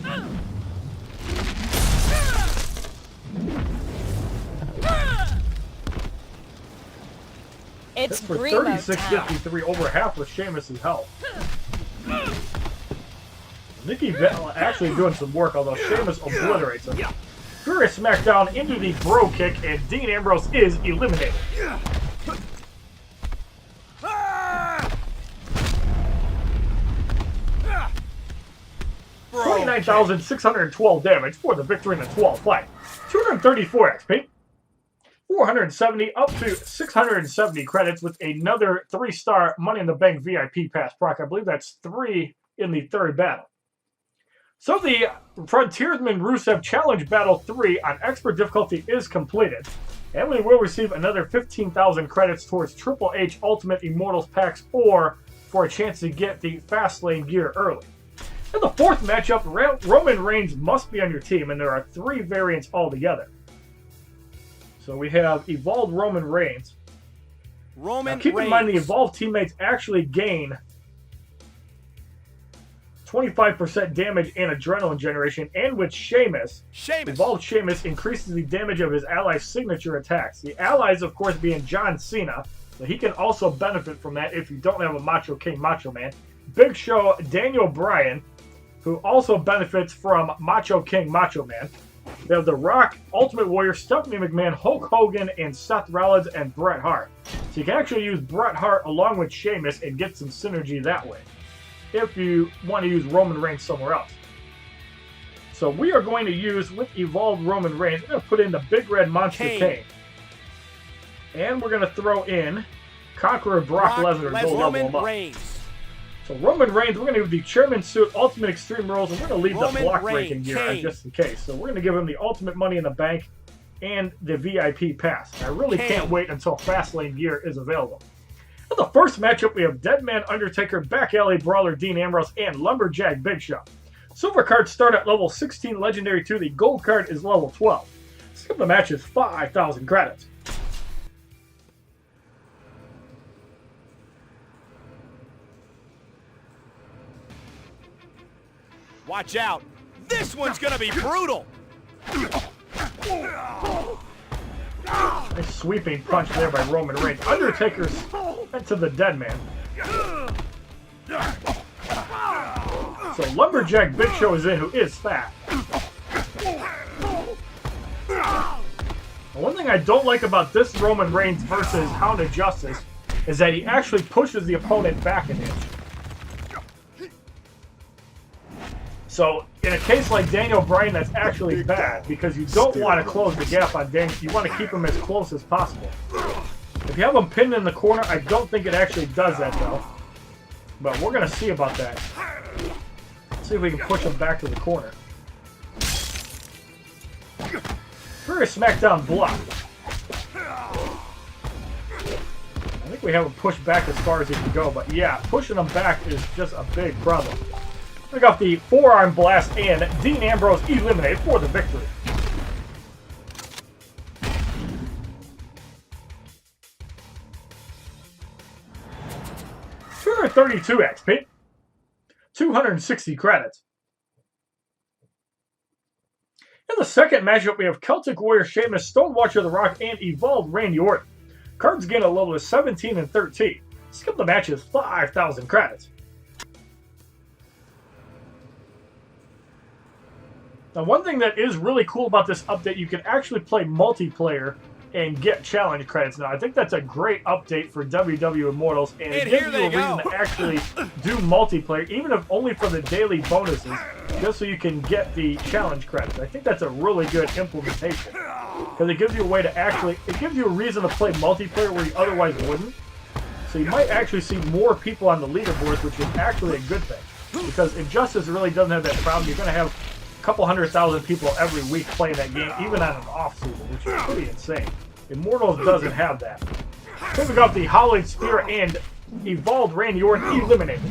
It's for Grimo 36.53, over half with Sheamus' health. Nikki Bella actually doing some work, although Sheamus obliterates him. Furious Smackdown into the Bro Kick, and Dean Ambrose is eliminated. 29,612 damage for the victory in the 12th fight. 234 XP. 470 up to 670 credits with another 3-star Money in the Bank VIP pass proc. I believe that's 3 in the 3rd battle. So the Frontiersman Rusev Challenge Battle 3 on Expert difficulty is completed. And we will receive another 15,000 credits towards Triple H Ultimate Immortals packs or for a chance to get the Fastlane gear early. In the 4th matchup, Roman Reigns must be on your team, and there are 3 variants altogether. So we have Evolved Roman Reigns. Now keep in mind the Evolved teammates actually gain 25% damage and adrenaline generation, and with Sheamus, Evolved Sheamus increases the damage of his allies' signature attacks. The allies, of course, being John Cena, so he can also benefit from that if you don't have a Macho King Macho Man. Big Show Daniel Bryan, who also benefits from Macho King Macho Man. They have The Rock, Ultimate Warrior, Stephanie McMahon, Hulk Hogan, and Seth Rollins, and Bret Hart. So you can actually use Bret Hart along with Sheamus and get some synergy that way, if you want to use Roman Reigns somewhere else. So we are going to use, with Evolved Roman Reigns, we're going to put in the Big Red Monster Kane. And we're going to throw in Conqueror Brock Lesnar to go level him up. So Roman Reigns, we're going to give the Chairman Suit Ultimate Extreme Rules, and we're going to leave the block breaking gear just in case. So we're going to give him the Ultimate Money in the Bank and the VIP pass. I really can't wait until Fastlane gear is available. In the 1st matchup, we have Deadman Undertaker, Back Alley Brawler Dean Ambrose, and Lumberjack Big Show. Silver cards start at level 16, Legendary 2. The gold card is level 12. Skip the match is 5,000 credits. Watch out. This one's going to be brutal. Nice sweeping punch there by Roman Reigns. Undertaker's into the Deadman. So Lumberjack Big Show is in, who is fat. One thing I don't like about this Roman Reigns versus Hound of Justice is that he actually pushes the opponent back an inch. So, in a case like Daniel Bryan, that's actually bad, because you don't want to close the gap on Daniel. You want to keep him as close as possible. If you have him pinned in the corner, I don't think it actually does that, though. But we're going to see about that. Let's see if we can push him back to the corner. Furious Smackdown block. I think we have him pushed back as far as he can go, but yeah, pushing him back is just a big problem. We got the forearm blast, and Dean Ambrose eliminated for the victory. $232 XP. 260 credits. In the 2nd matchup, we have Celtic Warrior Sheamus, Stonewatcher The Rock, and Evolved Randy Orton. Cards gain a level of 17 and 13. Skip the match is 5,000 credits. Now, one thing that is really cool about this update, you can actually play multiplayer and get challenge credits now. I think that's a great update for WWE Immortals, and it gives you a reason to actually do multiplayer, even if only for the daily bonuses. just so you can get the challenge credits. I think that's a really good implementation because it gives you a way to it gives you a reason to play multiplayer where you otherwise wouldn't. So you might actually see more people on the leaderboards, which is actually a good thing because Injustice really doesn't have that problem. You're going to have a couple 100,000 people every week playing that game, even on an off season, which is pretty insane. Immortals doesn't have that. So we got the Hollowed Spear and Evolved Randy Orton eliminated.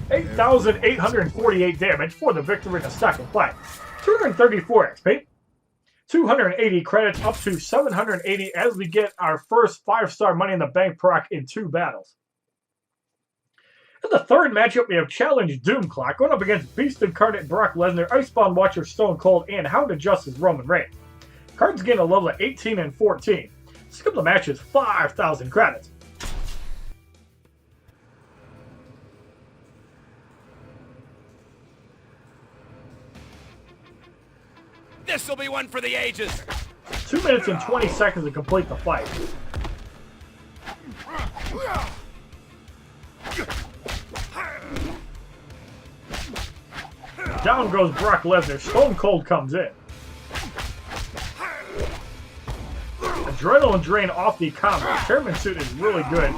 $8,848 damage for the victory in the second fight. 234 XP. 280 credits up to 780 as we get our first 5-star Money in the Bank proc in 2 battles. In the third matchup, we have Challenge Doom Clock going up against Beast Incarnate Brock Lesnar, Icebound Watcher Stone Cold, and Hound of Justice Roman Reigns. Cards gain a level of 18 and 14. Skip the matches, 5,000 credits. This'll be one for the ages. 2 minutes and 20 seconds to complete the fight. Down goes Brock Lesnar. Stone Cold comes in. Adrenaline drain off the combo. Chairman suit is really good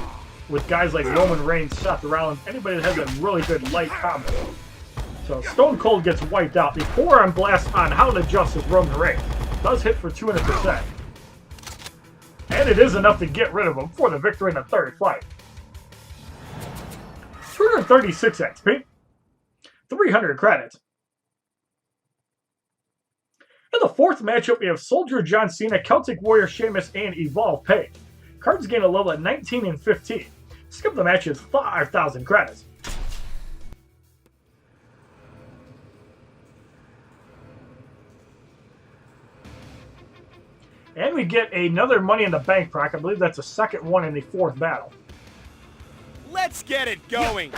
with guys like Roman Reigns, Seth Rollins, anybody that has a really good light combo. So Stone Cold gets wiped out. The forearm blast on Hound of Justice Roman Reigns does hit for 200%. And it is enough to get rid of him for the victory in the third fight. 236 XP. 300 credits. In the fourth matchup, we have Soldier John Cena, Celtic Warrior Sheamus, and Evolve Paige. Cards gain a level at 19 and 15. Skip the matches, 5,000 credits. And we get another Money in the Bank proc. I believe that's the second one in the fourth battle. Let's get it going.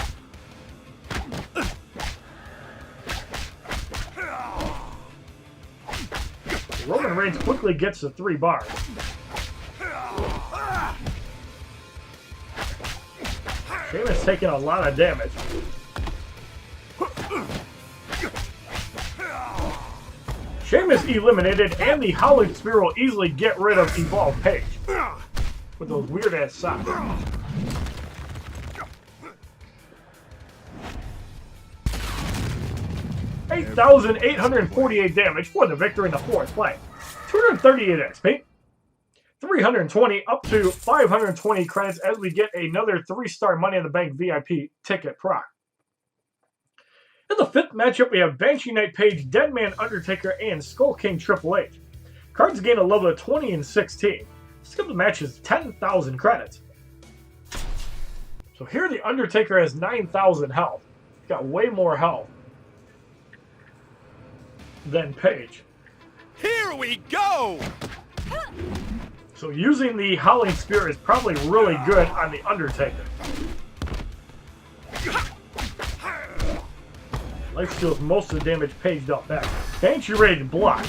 Roman Reigns quickly gets the 3 bars. Sheamus taking a lot of damage. Sheamus eliminated, and the Hollowed Spear will easily get rid of Evolve Paige with those weird-ass socks. $8,848 damage for the victory in the fourth fight. 238 XP. 320 up to 520 credits as we get another 3-star Money in the Bank VIP ticket proc. In the fifth matchup, we have Banshee Knight Page, Deadman Undertaker, and Skull King Triple H. Cards gain a level of 20 and 16. Skip the matches, 10,000 credits. So here the Undertaker has 9,000 health. He's got way more health than Page. Here we go! So using the Howling Spear is probably really good on the Undertaker. Life steals most of the damage Page dealt back. Banshee ready to block.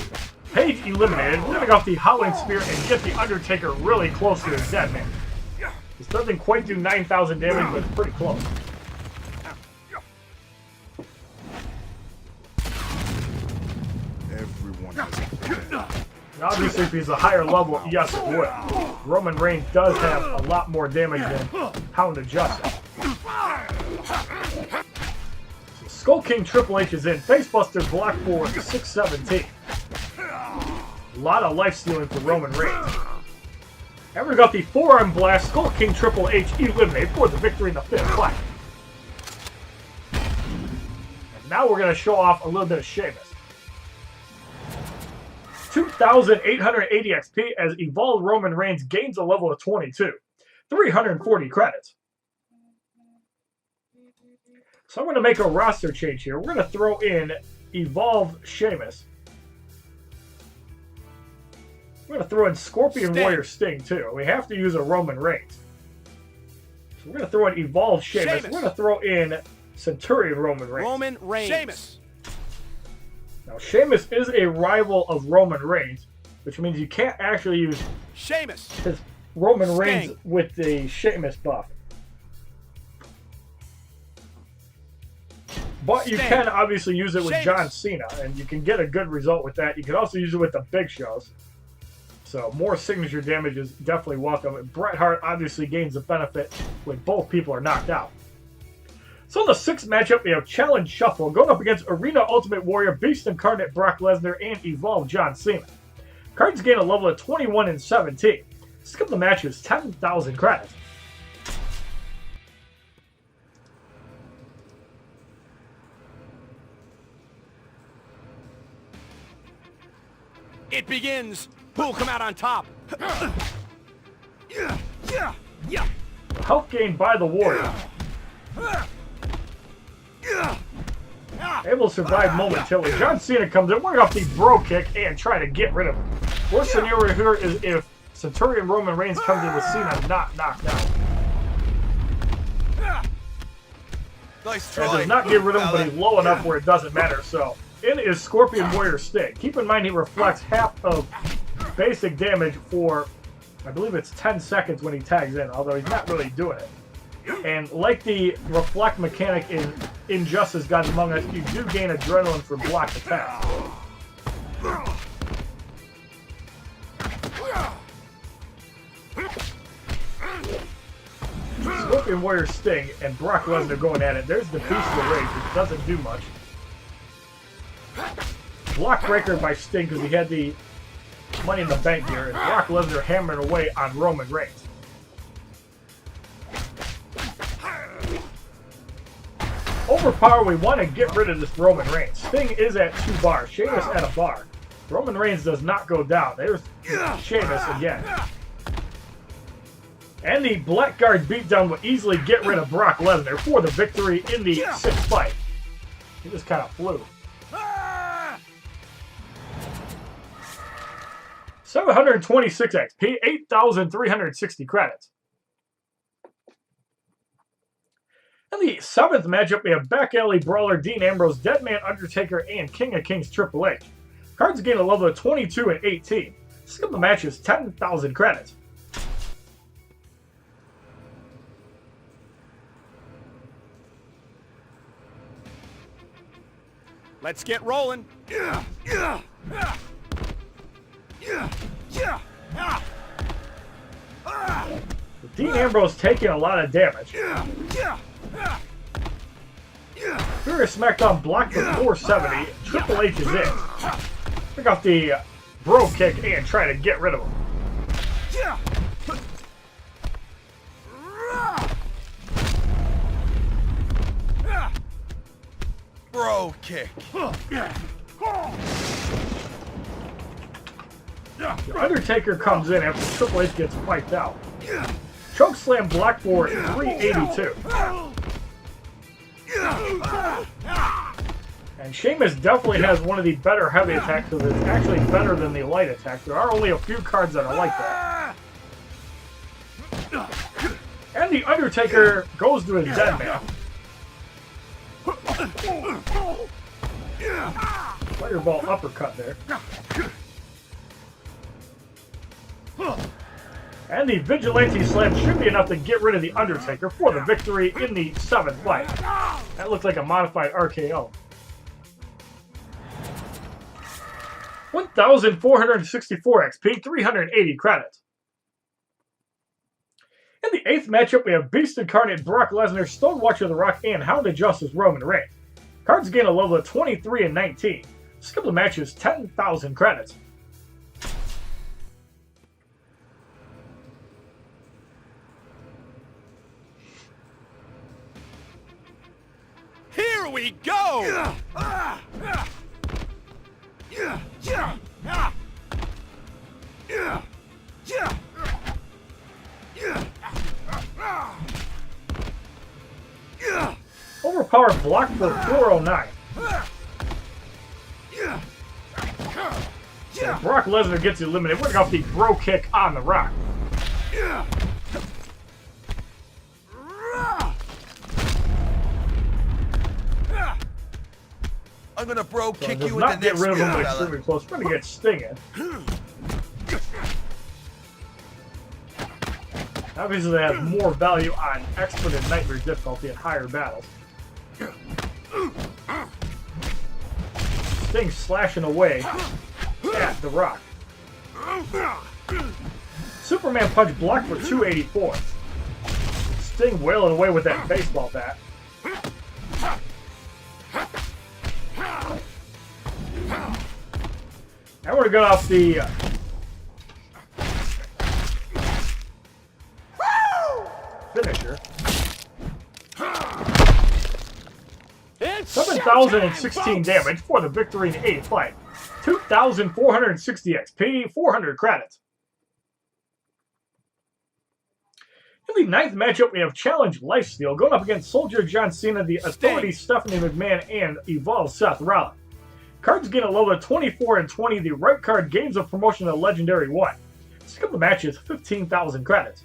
Page eliminated. We're going to go off the Howling Spear and get the Undertaker really close to his dead man. This doesn't quite do 9,000 damage, but it's pretty close. Everyone has a plan. Obviously, if he's a higher level, yes, it would. Roman Reigns does have a lot more damage than Hound of Justice. Skull King Triple H is in. Facebuster block for 617. A lot of life stealing for Roman Reigns. And we got the forearm blast. Skull King Triple H eliminated for the victory in the fifth fight. And now we're going to show off a little bit of Sheamus. 2,880 XP as Evolved Roman Reigns gains a level of 22. 340 credits. So I'm going to make a roster change here. We're going to throw in Evolved Sheamus. We're going to throw in Scorpion Warrior Sting too. We have to use a Roman Reigns. So we're going to throw in Evolved Sheamus. We're going to throw in Centurion Roman Reigns. Roman Reigns. Sheamus. Now Sheamus is a rival of Roman Reigns, which means you can't actually use Sheamus. his Roman Reigns with the Sheamus buff. But you can obviously use it with John Cena, and you can get a good result with that. You can also use it with the big shows. So more signature damage is definitely welcome. Bret Hart obviously gains a benefit when both people are knocked out. So in the sixth matchup, we have Challenge Shuffle going up against Arena Ultimate Warrior, Beast Incarnate Brock Lesnar, and Evolve John Cena. Cards gain a level of 21 and 17. Skip the match is 10,000 credits. It begins. Who'll come out on top? Health gained by the Warrior. Able to survive momentarily. John Cena comes in, working off the bro kick and try to get rid of him. Worst scenario here is if Centurion Roman Reigns comes in with Cena not knocked out. Nice That try. does not get rid of him, but he's low enough where it doesn't matter. So, in is Scorpion Warrior Sting. Keep in mind he reflects half of basic damage for, I believe it's 10 seconds when he tags in, although he's not really doing it. And like the reflect mechanic in Injustice Gods Among Us, you do gain adrenaline for blocked attacks. Scorpion Warrior Sting and Brock Lesnar going at it. There's the Beast of the Rage, which doesn't do much. Block breaker by Sting because he had the Money in the Bank gear, and Brock Lesnar hammering away on Roman Reigns. Overpower, we want to get rid of this Roman Reigns. Sting is at 2 bars, Sheamus at a bar. Roman Reigns does not go down. There's Sheamus again. And the Blackguard beatdown will easily get rid of Brock Lesnar for the victory in the 6th fight. He just kind of flew. 726 XP, 8,360 credits. In the 7th matchup, we have Back Alley Brawler Dean Ambrose, Deadman Undertaker, and King of Kings Triple H. Cards gain a level of 22 and 18. Skip the match is 10,000 credits. Let's get rolling. Dean Ambrose taking a lot of damage. Furious SmackDown blocked for 470. Triple H is in. Pick off the bro kick and try to get rid of him. Bro kick. The Undertaker comes in after Triple H gets wiped out. Choke slam block for 382. And Sheamus definitely has one of the better heavy attacks because it's actually better than the light attack. There are only a few cards that are like that. And the Undertaker goes to his dead man. Fireball uppercut there. And the Vigilante Slam should be enough to get rid of the Undertaker for the victory in the 7th fight. That looks like a modified RKO. 1,464 XP, 380 credits. In the 8th matchup, we have Beast Incarnate Brock Lesnar, Stone Watcher The Rock, and Hound of Justice Roman Reigns. Cards gain a level of 23 and 19. Skip the match is 10,000 credits. Here we go! Overpowered block for 409. So Brock Lesnar gets eliminated. Working off the bro kick on The Rock. I'm gonna bro So kick does you in not the get next rid of him, but fella. extremely close. We're gonna get Sting in. Obviously, they have more value on Expert and Nightmare difficulty and higher battles. Sting slashing away at The Rock. Superman punch blocked for 284. Sting wailing away with that baseball bat. And we're going to go off the finisher. 7,016 damage for the victory in the 8th fight. 2,460 XP, 400 credits. In the 9th matchup, we have Challenge Lifesteal going up against Soldier John Cena, the Authority Stephanie McMahon, and Evolve Seth Rollins. Cards gain a level of 24 and 20. The right card gains a promotion to Legendary 1. Skip of the match is 15,000 credits.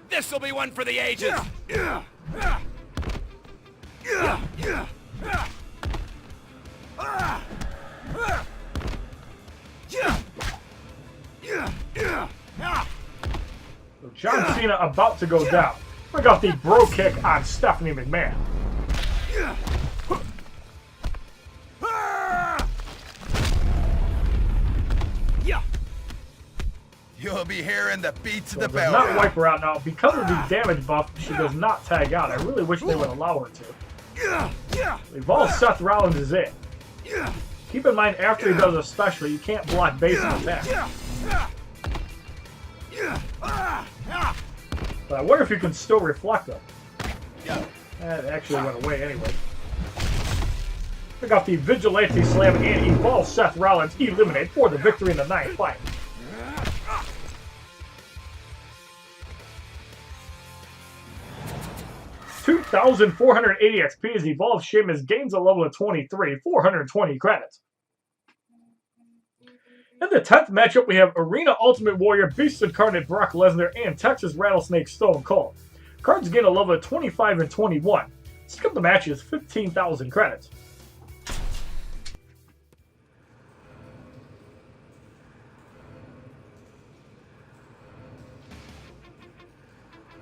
This'll be one for the ages. So John Cena about to go down. We got the bro kick on Stephanie McMahon. You'll be hearing the beats of the Does bell. not wipe her out now. Because of the damage buff, she does not tag out. I really wish they would allow her to. Evolve Seth Rollins is it. Keep in mind, after he does a special, you can't block basic attacks. But I wonder if you can still reflect them. That actually went away anyway. Pick off the Vigilante Slam and Evolve Seth Rollins eliminate for the victory in the 9th fight. $2,480 XP as Evolve Sheamus gains a level of 23, 420 credits. In the 10th matchup, we have Arena Ultimate Warrior, Beast Incarnate Brock Lesnar, and Texas Rattlesnake Stone Cold. Cards gain a level of 25 and 21. Skip the match is 15,000 credits.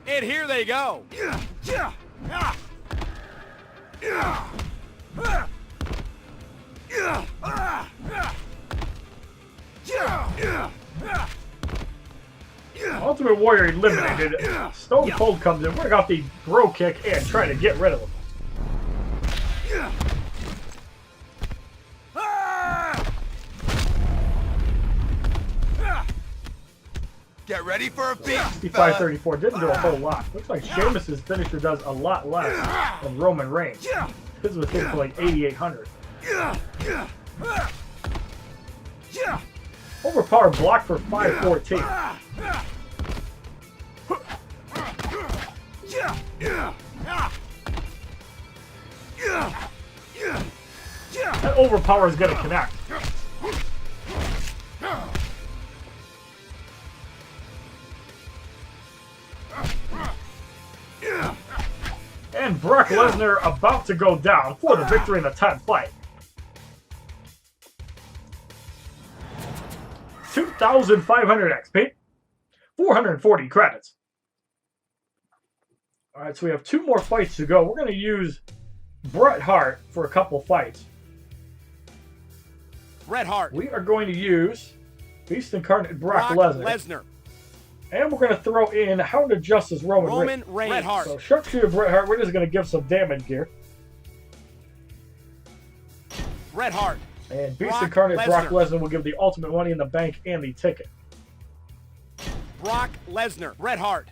And here they go. Ultimate Warrior eliminated. Stone Cold comes in. We're got the bro kick and try to get rid of him. Get ready for a beat. 65-34 didn't do a whole lot. Looks like Sheamus' finisher does a lot less than Roman Reigns. His was hitting for like 8,800. Overpowered block for 514. That overpower is going to connect. And Brock Lesnar about to go down for the victory in the 10th fight. 2,500 XP, 440 credits. Alright, so we have 2 more fights to go. We're going to use Bret Hart for a couple fights. Bret Hart. We are going to use Beast Incarnate Brock Lesnar. And we're going to throw in Hound of Justice Roman Reigns. Bret Hart. So Sharpshooter Bret Hart, we're just going to give some damage gear. Bret Hart. And Beast Incarnate Brock Lesnar will give the ultimate Money in the Bank and the ticket. Brock Lesnar. Bret Hart.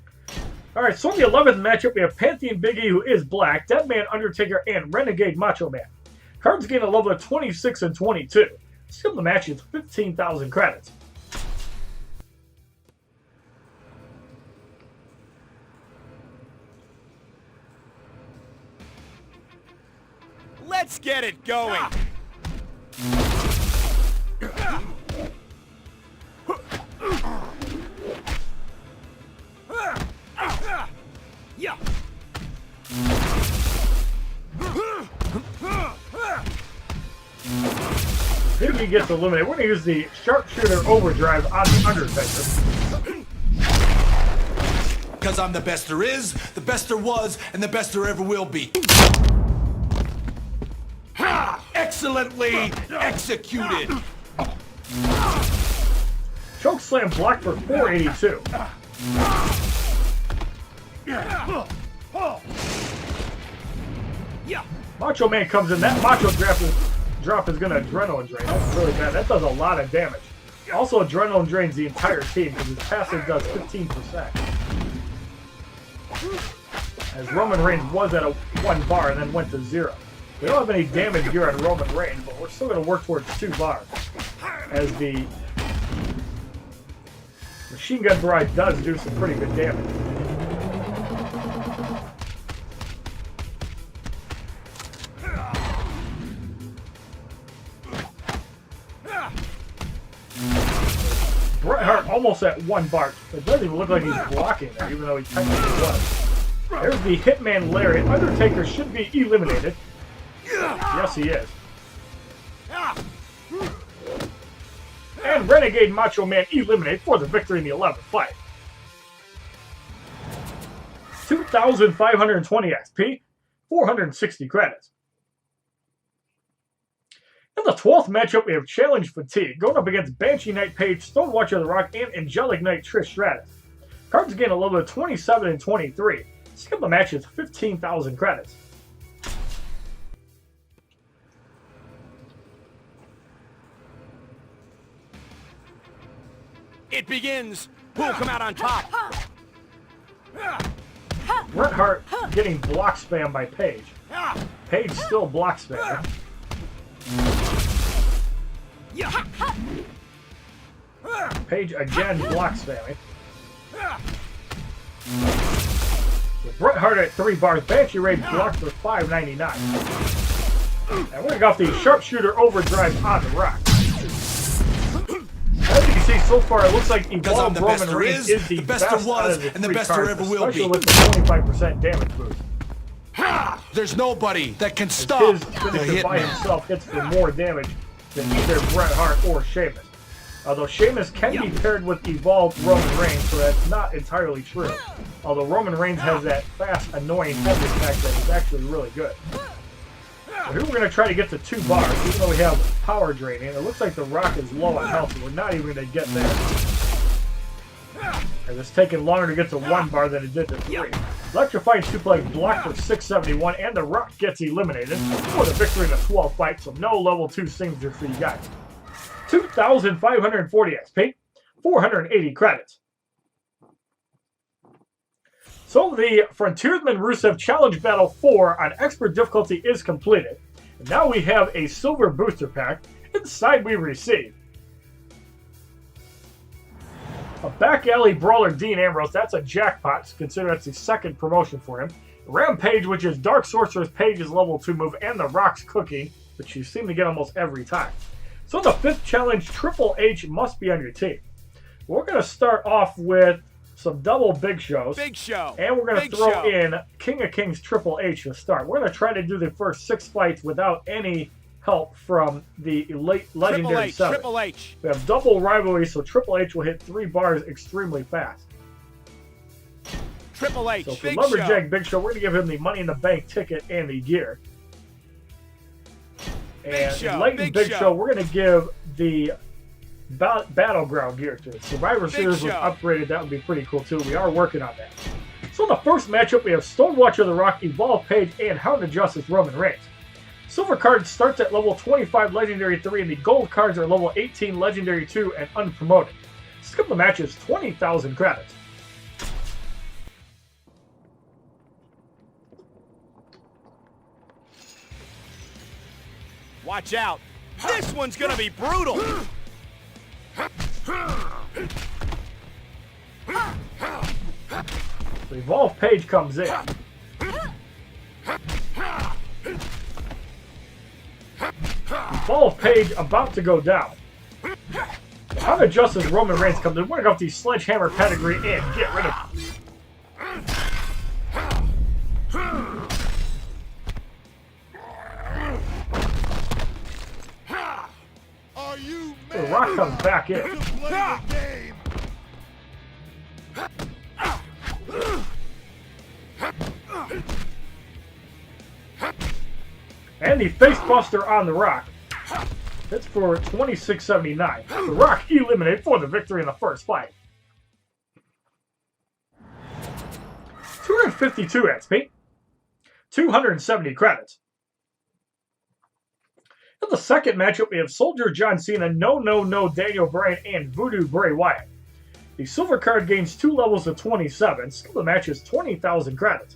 Alright, so in the 11th matchup, we have Pantheon Big E, who is black, Deadman Undertaker, and Renegade Macho Man. Cards gain a level of 26 and 22. Skip the match is 15,000 credits. Let's get it going. Yeah. If he gets eliminated, we're going to use the Sharpshooter Overdrive on the Undertaker. Because I'm the best there is, the best there was, and the best there ever will be. Excellently executed. Choke slam blocked for 482. Macho Man comes in. That Macho drop is going to adrenaline drain. That's really bad. That does a lot of damage. Also, adrenaline drains the entire team because his passive does 15%. As Roman Reigns was at a 1 bar and then went to 0. We don't have any damage here on Roman Reigns, but we're still going to work towards 2 bars. As the Machine Gun Barrage does do some pretty good damage. Bret Hart almost at 1 bar. It doesn't even look like he's blocking there, even though he technically was. There's the Hitman Lariat. Undertaker should be eliminated. Yes, he is. And Renegade Macho Man eliminated for the victory in the 11th fight. 2,520 XP, 460 credits. In the 12th matchup, we have Challenge Fatigue going up against Banshee Knight Paige, Stonewatcher the Rock, and Angelic Knight Trish Stratus. Cards gain a level of 27 and 23. Skip the match is 15,000 credits. It begins. Who'll come out on top? Bret Hart getting block spam by Paige. Paige still block spam. Paige again block spamming. With Bret Hart at 3 bars, Banshee Ray blocked for 599. And we're going to go off the Sharpshooter Overdrive on the Rock. As you can see so far, it looks like Evolved Roman Reigns is the best there was and the best there ever will be. Especially with the 25% damage boost. There's nobody that can stop His finisher by himself hits for more damage than either Bret Hart or Sheamus. Although Sheamus can be paired with Evolved Roman Reigns, so that's not entirely true. Although Roman Reigns has that fast, annoying head attack that is actually really good. So here we're going to try to get to 2 bars, even though we have power draining. It looks like the Rock is low on health, and we're not even going to get there. And it's taking longer to get to 1 bar than it did to 3. Electrifying Suplex blocked for 671, and the Rock gets eliminated for the victory in the 12th fight, so no level 2 signature for you guys. 2,540 XP, 480 credits. So the Frontiersman Rusev Challenge Battle 4 on Expert difficulty is completed. And now we have a silver booster pack. Inside we receive a back alley brawler Dean Ambrose. That's a jackpot, considering that's the 2nd promotion for him. Rampage, which is Dark Sorcerer's Paige's level 2 move, and the Rock's Cooking, which you seem to get almost every time. So the 5th challenge, Triple H must be on your team. We're going to start off with some double Big Shows. Big Show. And we're going to throw in King of Kings Triple H to start. We're going to try to do the first 6 fights without any help from the Legendary 7. Triple H. We have double rivalry, so Triple H will hit 3 bars extremely fast. Triple H. So for Lumberjack Big Show, we're going to give him the Money in the Bank ticket and the gear. And Lightning Big Show, we're going to give the Battleground gear to it. Survivor Series was upgraded. That would be pretty cool, too. We are working on that. So in the first matchup, we have Stonewatcher the Rock, Evolve Paige, and Hound of Justice Roman Reigns. Silver card starts at level 25, Legendary 3, and the gold cards are level 18, Legendary 2, and unpromoted. Skip the match is 20,000 credits. Watch out. This one's going to be brutal. The Evolve Paige comes in. Evolve Paige about to go down. How the Justice Roman Reigns comes in. We're going to go with the Sledgehammer pedigree and get rid of him. The Rock comes back in. And the facebuster on The Rock. That's for $26.79. The Rock eliminated for the victory in the first fight. 252 XP. 270 credits. In the second matchup, we have Soldier John Cena, No Daniel Bryan, and Voodoo Bray Wyatt. The silver card gains 2 levels of 27. Skill of the match is 20,000 credits.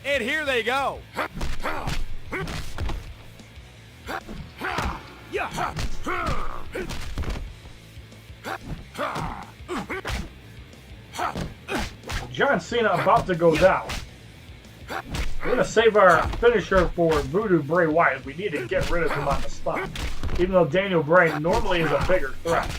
And here they go. Yeah. John Cena about to go down. We're going to save our finisher for Voodoo Bray Wyatt. We need to get rid of him on the spot. Even though Daniel Bryan normally is a bigger threat.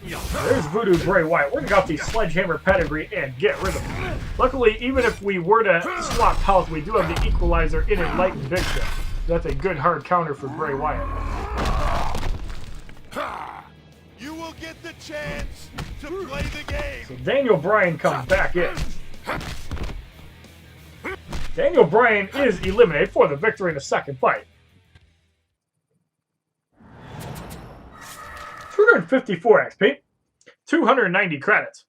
There's Voodoo Bray Wyatt. We're going to go off the Sledgehammer pedigree and get rid of him. Luckily, even if we were to swap health, we do have the equalizer in Enlightened Big Show. That's a good hard counter for Bray Wyatt. You will get the chance to play the game. So Daniel Bryan comes back in. Daniel Bryan is eliminated for the victory in the second fight. 254 XP. 290 credits.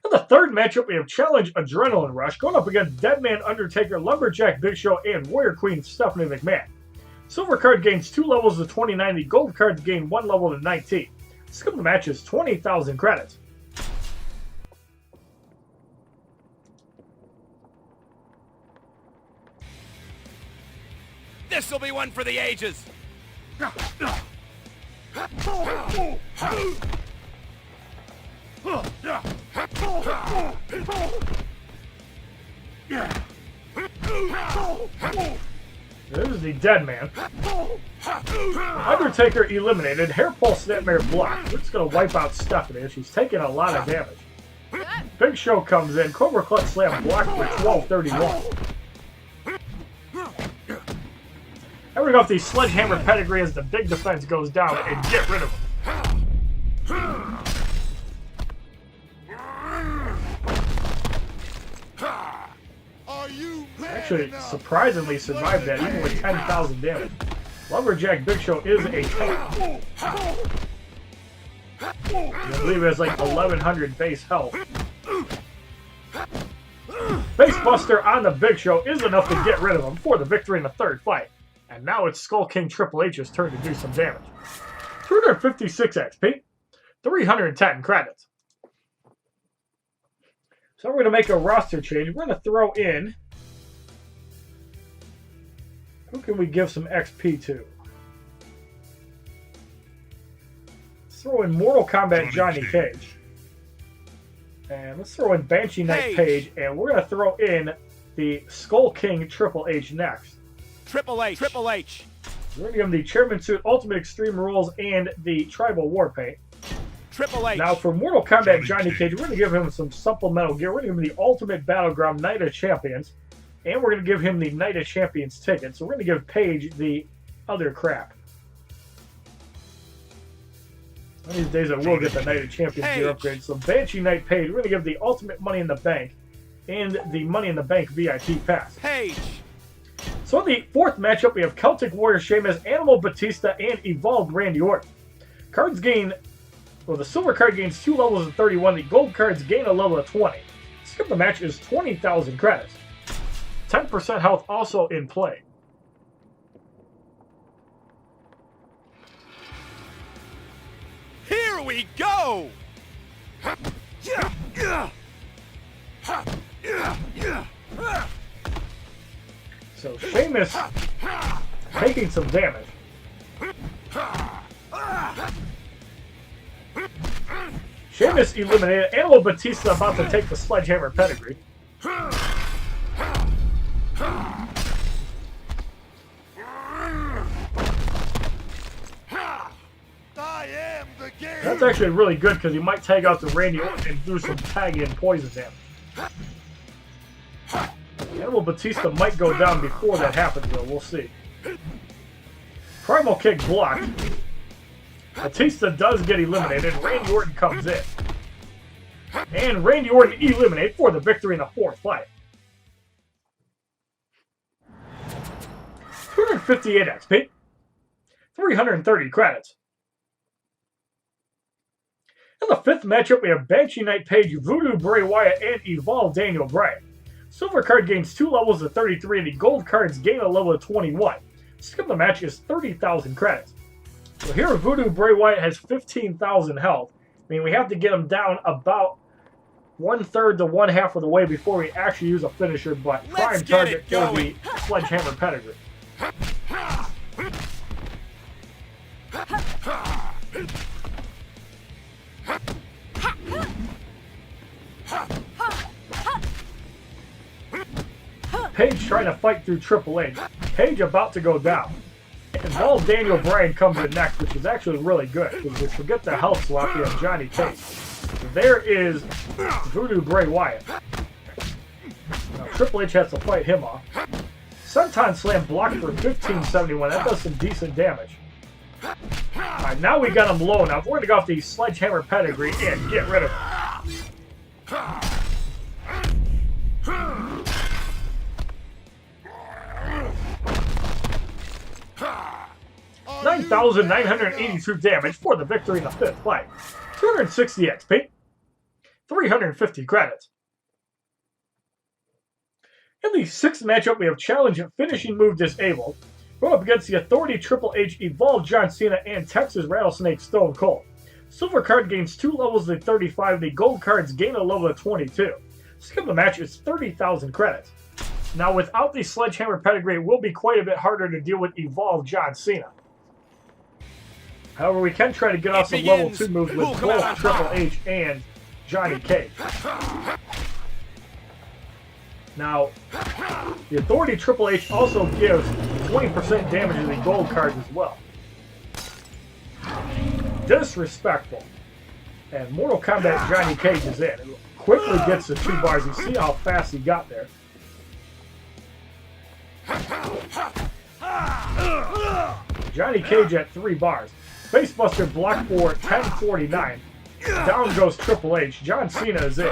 In the third matchup, we have Challenge Adrenaline Rush going up against Deadman Undertaker, Lumberjack Big Show, and Warrior Queen Stephanie McMahon. Silver card gains 2 levels to 29. The gold cards gain 1 level to 19. Skill of the match is 20,000 credits. This will be one for the ages. There's the Deadman. Undertaker eliminated. Hair pulse snapmare blocked. We're just going to wipe out Stephanie. She's taking a lot of damage. Big Show comes in. Cobra Clutch Slam blocked for 1231. And we're going to go off the Sledgehammer pedigree as the big defense goes down and get rid of him. Actually, surprisingly survived that even with 10,000 damage. Lumberjack Big Show is a tank. I believe it has like 1,100 base health. Facebuster on the Big Show is enough to get rid of him for the victory in the third fight. And now it's Skull King Triple H's turn to do some damage. 256 XP, 310 credits. So we're going to make a roster change. We're going to throw in... Who can we give some XP to? Let's throw in Mortal Kombat Johnny Cage. And let's throw in Banshee Knight Page. And we're going to throw in the Skull King Triple H next. Triple H. Triple H. We're going to give him the Chairman Suit, Ultimate Extreme Rules, and the Tribal War Paint. Triple H. Now for Mortal Kombat Johnny Cage, we're going to give him some supplemental gear. We're going to give him the Ultimate Battleground Night of Champions. And we're going to give him the Night of Champions ticket. So we're going to give Paige the other crap. One of these days I will get the Night of Champions gear upgrade. So Banshee Knight Paige, we're going to give the Ultimate Money in the Bank and the Money in the Bank VIP pass. Page. So in the fourth matchup, we have Celtic Warrior Sheamus, Animal Batista, and Evolved Randy Orton. Cards gain... Well, the silver card gains 2 levels of 31. The gold cards gain a level of 20. Skip the match is 20,000 credits. 10% health also in play. Here we go! So Sheamus taking some damage. Sheamus eliminated. Animal Batista about to take the Sledgehammer pedigree. That's actually really good because he might tag out to Randy Orton and do some tag in poison damage. Animal Batista might go down before that happens though, we'll see. Primal Kick blocked. Batista does get eliminated. Randy Orton comes in. And Randy Orton eliminated for the victory in the fourth fight. 258 XP. 330 credits. In the fifth matchup, we have Banshee Knight Page, Voodoo Bray Wyatt, and Evolve Daniel Bryan. Silver card gains 2 levels of 33, and the gold cards gain a level of 21. Skip the match is 30,000 credits. So here, Voodoo Bray Wyatt has 15,000 health. I mean, we have to get him down about 1/3 to 1/2 of the way before we actually use a finisher, but prime target for the Sledgehammer Pedigree. Page trying to fight through Triple H. Page about to go down. Evolve Daniel Bryan comes in next, which is actually really good, because if we forget the health swap, we have Johnny Cage. There is Voodoo Bray Wyatt. Now, Triple H has to fight him off. Senton Slam blocked for 1571. That does some decent damage. Alright, now we got him low enough. We're going to go off the Sledgehammer Pedigree and get rid of him. 9,982 damage for the victory in the fifth fight. 260 XP. 350 credits. In the sixth matchup, we have Challenge Finishing Move Disabled. Going up against the Authority, Triple H, Evolve John Cena, and Texas Rattlesnake Stone Cold. Silver card gains 2 levels of 35. The gold cards gain a level of 22. Skip the match is 30,000 credits. Now, without the Sledgehammer Pedigree, it will be quite a bit harder to deal with Evolve John Cena. However, we can try to get off some level 2 moves with both Triple H and Johnny Cage. Now, the Authority Triple H also gives 20% damage to the gold cards as well. Disrespectful. And Mortal Kombat Johnny Cage is in. It quickly gets to 2 bars. You see how fast he got there. Johnny Cage at 3 bars. Facebuster blocked for 1049. Down goes Triple H. John Cena is in.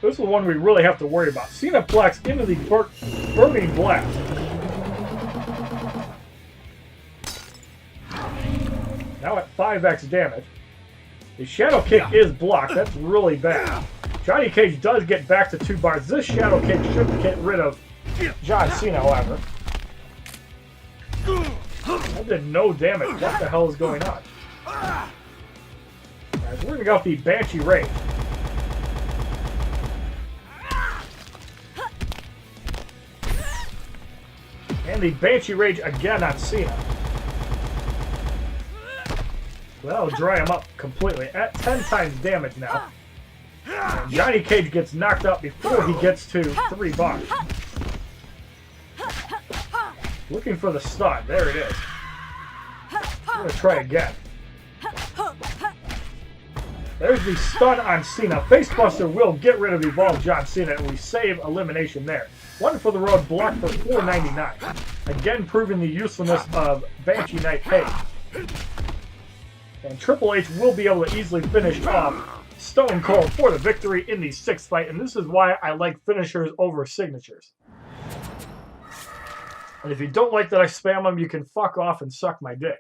This is the one we really have to worry about. Cenaplex into the Burning Blast. Now at 5x damage. The Shadow Kick is blocked. That's really bad. Johnny Cage does get back to 2 bars. This Shadow Kick should get rid of John Cena, however. That did no damage. What the hell is going on? Alright, so we're going to go with the Banshee Rage. And the Banshee Rage again on Cena. That'll dry him up completely. At 10 times damage now. And Johnny Cage gets knocked out before he gets to 3 bars. Looking for the stun. There it is. I'm going to try again. There's the stun on Cena. Facebuster will get rid of Evolve John Cena, and we save elimination there. One for the road, blocked for 499. Again, proving the usefulness of Banshee Knight Page. And Triple H will be able to easily finish off Stone Cold for the victory in the 6th fight. And this is why I like finishers over signatures. And if you don't like that I spam them, you can fuck off and suck my dick.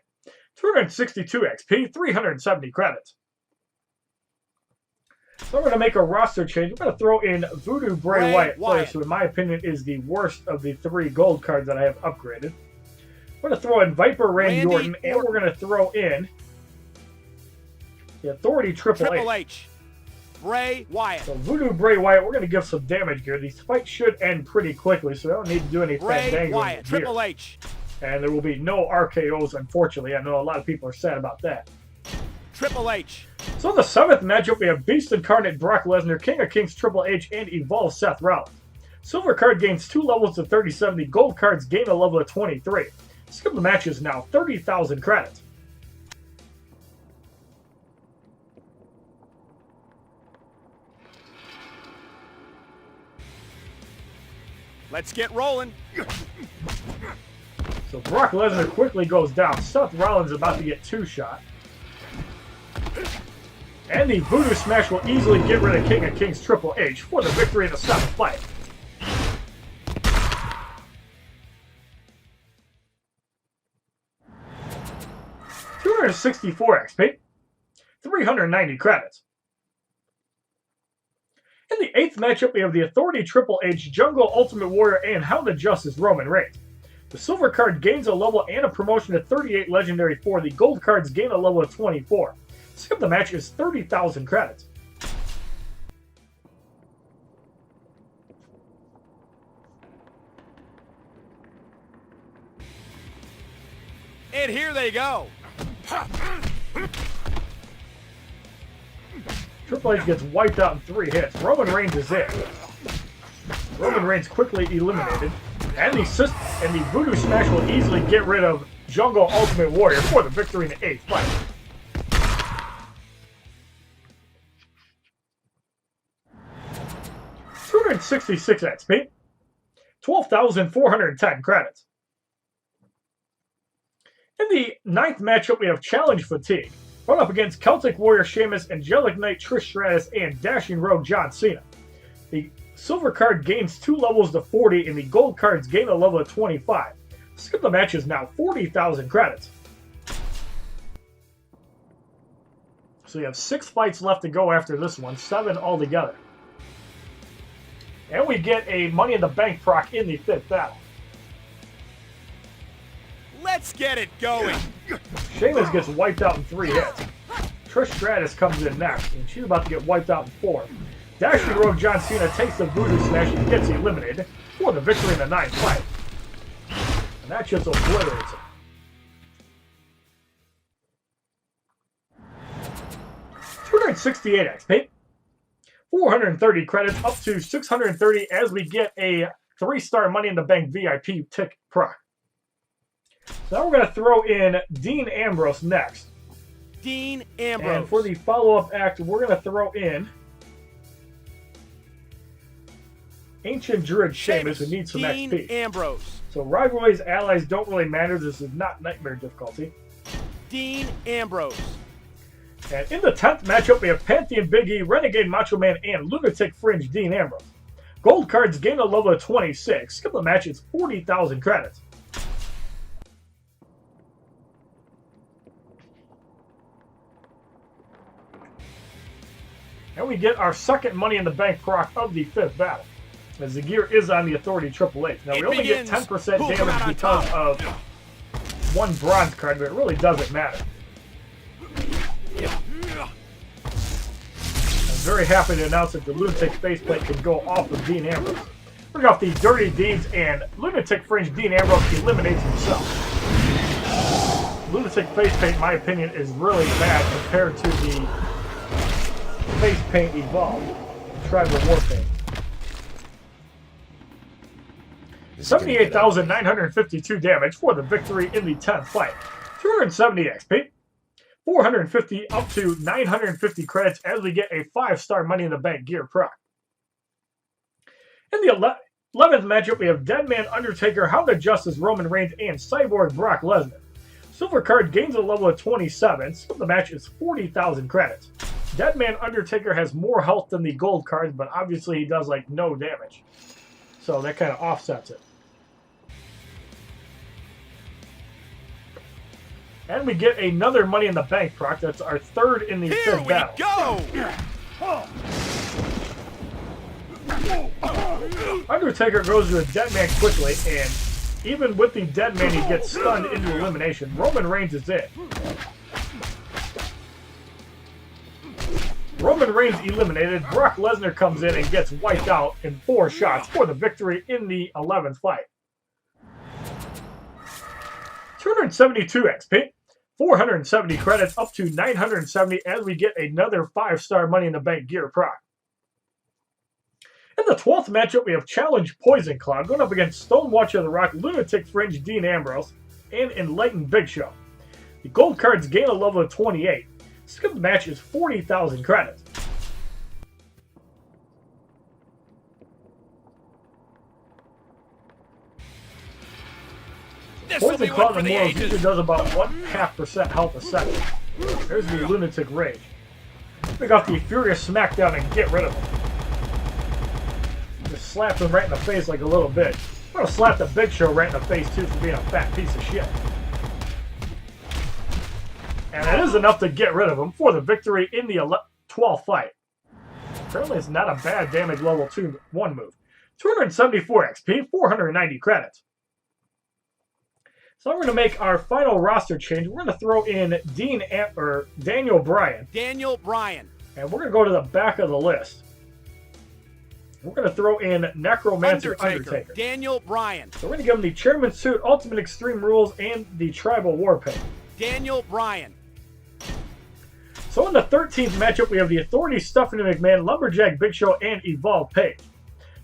262 XP, 370 credits. So I'm going to make a roster change. I'm going to throw in Voodoo Bray Wyatt first, who in my opinion is the worst of the 3 gold cards that I have upgraded. I'm going to throw in Viper Randy Orton, and we're going to throw in the Authority Triple H. Bray Wyatt. So Voodoo Bray Wyatt, we're going to give some damage here. These fights should end pretty quickly, so I don't need to do any fandango here. Triple H. And there will be no RKOs, unfortunately. I know a lot of people are sad about that. Triple H. So in the 7th matchup, we have Beast Incarnate Brock Lesnar, King of Kings Triple H, and Evolve Seth Rollins. Silver card gains 2 levels of 37. The gold cards gain a level of 23. Skip the match is now 30,000 credits. Let's get rolling. So Brock Lesnar quickly goes down. Seth Rollins about to get 2-shot. And the Voodoo Smash will easily get rid of King of Kings Triple H for the victory in the 7th fight. $264 XP. 390 credits. In the 8th matchup, we have the Authority Triple H, Jungle Ultimate Warrior, and Hound of Justice Roman Reigns. The silver card gains a level and a promotion to 38 Legendary 4. The gold cards gain a level of 24. Skip the match is 30,000 credits. And here they go. Triple H gets wiped out in 3 hits. Roman Reigns is in. Roman Reigns quickly eliminated. And the Voodoo Smash will easily get rid of Jungle Ultimate Warrior for the victory in the 8th fight. $266 XP. 12,410 credits. In the 9th matchup, we have Challenge Fatigue. Run up against Celtic Warrior Sheamus, Angelic Knight Trish Stratus, and Dashing Rogue John Cena. The silver card gains 2 levels to 40, and the gold cards gain a level of 25. Skip the match is now 40,000 credits. So you have 6 fights left to go after this one, 7 altogether. And we get a Money in the Bank proc in the 5th battle. Let's get it going. Sheamus gets wiped out in 3 hits. Trish Stratus comes in next, and she's about to get wiped out in 4. Dashing Rogue John Cena takes the Voodoo Smash and gets eliminated for the victory in the 9th fight. And that just obliterates him. $268 XP. 430 credits up to 630 as we get a 3-star Money in the Bank VIP tick proc. So now we're going to throw in Dean Ambrose next. Dean Ambrose. And for the follow-up act, we're going to throw in Ancient Druid Sheamus, who needs some Dean XP. Ambrose. So rivalries, allies don't really matter. This is not nightmare difficulty. Dean Ambrose. And in the 10th matchup, we have Pantheon Big E, Renegade Macho Man, and Lunatic Fringe Dean Ambrose. Gold cards gain a level of 26. Skip the match, it's 40,000 credits. And we get our second Money in the Bank proc of the 5th battle, as the gear is on the Authority Triple H. Now, we only get 10% damage because of 1 bronze card, but it really doesn't matter. I'm very happy to announce that the Lunatic Faceplate can go off of Dean Ambrose. Bring off the Dirty Deeds, and Lunatic Fringe Dean Ambrose eliminates himself. Lunatic Facepaint, in my opinion, is really bad compared to the Face Paint Evolved. Tribal War Paint. 78,952 damage for the victory in the 10th fight. 270 XP. 450 up to 950 credits as we get a 5-star Money in the Bank gear proc. In the 11th matchup, we have Deadman Undertaker, Hound of Justice Roman Reigns, and Cyborg Brock Lesnar. Silver card gains a level of 27, so the match is 40,000 credits. Deadman Undertaker has more health than the gold cards, but obviously he does like no damage. So that kind of offsets it. And we get another Money in the Bank proc. That's our 3rd in the 5th battle. Here we go! Undertaker goes to the Deadman quickly, and even with the Deadman, he gets stunned into elimination. Roman Reigns is in. Roman Reigns eliminated. Brock Lesnar comes in and gets wiped out in 4 shots for the victory in the 11th fight. 272 XP. 470 credits up to 970 as we get another 5-star Money in the Bank gear proc. In the 12th matchup, we have Challenge Poison Cloud going up against Stonewatcher the Rock, Lunatic Fringe Dean Ambrose, and Enlightened Big Show. The gold cards gain a level of 28. Skip the match is 40,000 credits. Poison Cloud Immortals usually does about 1.5% health a second. There's the Lunatic Rage. Pick up the Furious Smackdown and get rid of him. Just slap him right in the face like a little bitch. I'm gonna slap the Big Show right in the face too for being a fat piece of shit. And that is enough to get rid of him for the victory in the 12th fight. Apparently it's not a bad damage level 1 move. 274 XP, 490 credits. So I'm going to make our final roster change. We're going to throw in Daniel Bryan. Daniel Bryan. And we're going to go to the back of the list. We're going to throw in Necromancer Undertaker. Daniel Bryan. So we're going to give him the Chairman Suit, Ultimate Extreme Rules, and the Tribal War Paint. Daniel Bryan. So in the 13th matchup, we have the Authority, Stephanie McMahon, Lumberjack, Big Show, and Evolve Page.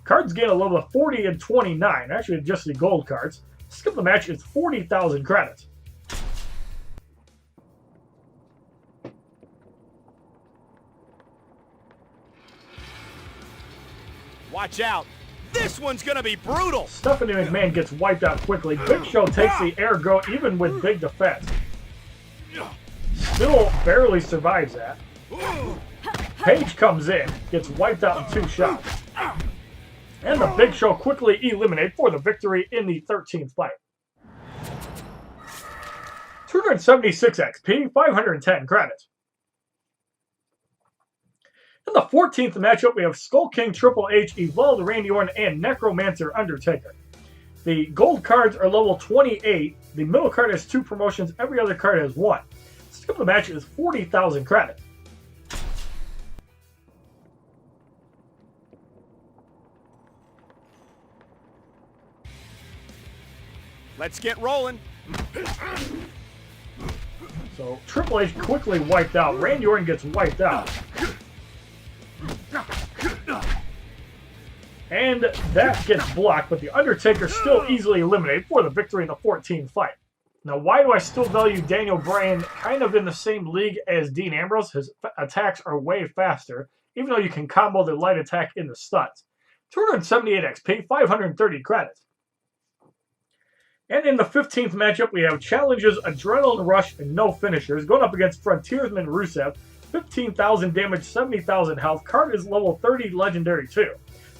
Cards gain a level of 40 and 29. Actually, just the gold cards. Skip the match is 40,000 credits. Watch out. This one's going to be brutal. Stephanie McMahon gets wiped out quickly. Big Show takes the air go even with big defense. Still barely survives that. Page comes in, gets wiped out in 2 shots. And the Big Show quickly eliminated for the victory in the 13th fight. 276 XP, 510 credits. In the 14th matchup, we have Skull King, Triple H, Evolved Randy Orton, and Necromancer Undertaker. The gold cards are level 28. The middle card has 2 promotions. Every other card has 1. Skip the match is 40,000 credits. Let's get rolling. So Triple H quickly wiped out. Randy Orton gets wiped out. And that gets blocked, but The Undertaker still easily eliminated for the victory in the 14th fight. Now, why do I still value Daniel Bryan kind of in the same league as Dean Ambrose? His attacks are way faster, even though you can combo the light attack in the studs. 278 XP, 530 credits. And in the 15th matchup, we have challenges, Adrenaline Rush, and no finishers, going up against Frontiersman Rusev. 15,000 damage, 70,000 health. Card is level 30, legendary 2.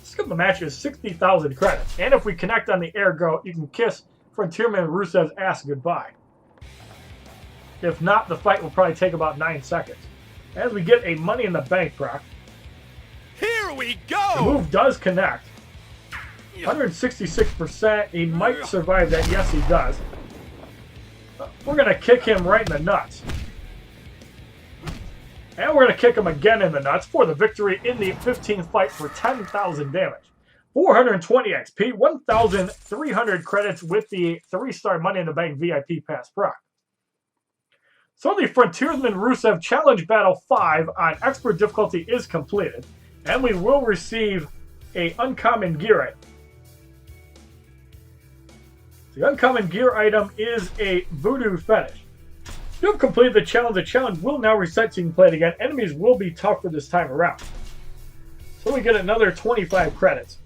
Skip the match is 60,000 credits. And if we connect on the air go, you can kiss Frontiersman Rusev's ass goodbye. If not, the fight will probably take about 9 seconds. As we get a Money in the Bank proc. Here we go! The move does connect. 166%. He might survive that. Yes, he does. We're going to kick him right in the nuts. And we're going to kick him again in the nuts for the victory in the 15th fight for 10,000 damage. 420 XP, 1,300 credits with the 3-star Money in the Bank VIP Pass proc. So the Frontiersman Rusev Challenge Battle 5 on Expert difficulty is completed. And we will receive a uncommon gear item. The uncommon gear item is a Voodoo Fetish. You have completed the challenge. The challenge will now reset so you can play it again. Enemies will be tougher this time around. So we get another 25 credits.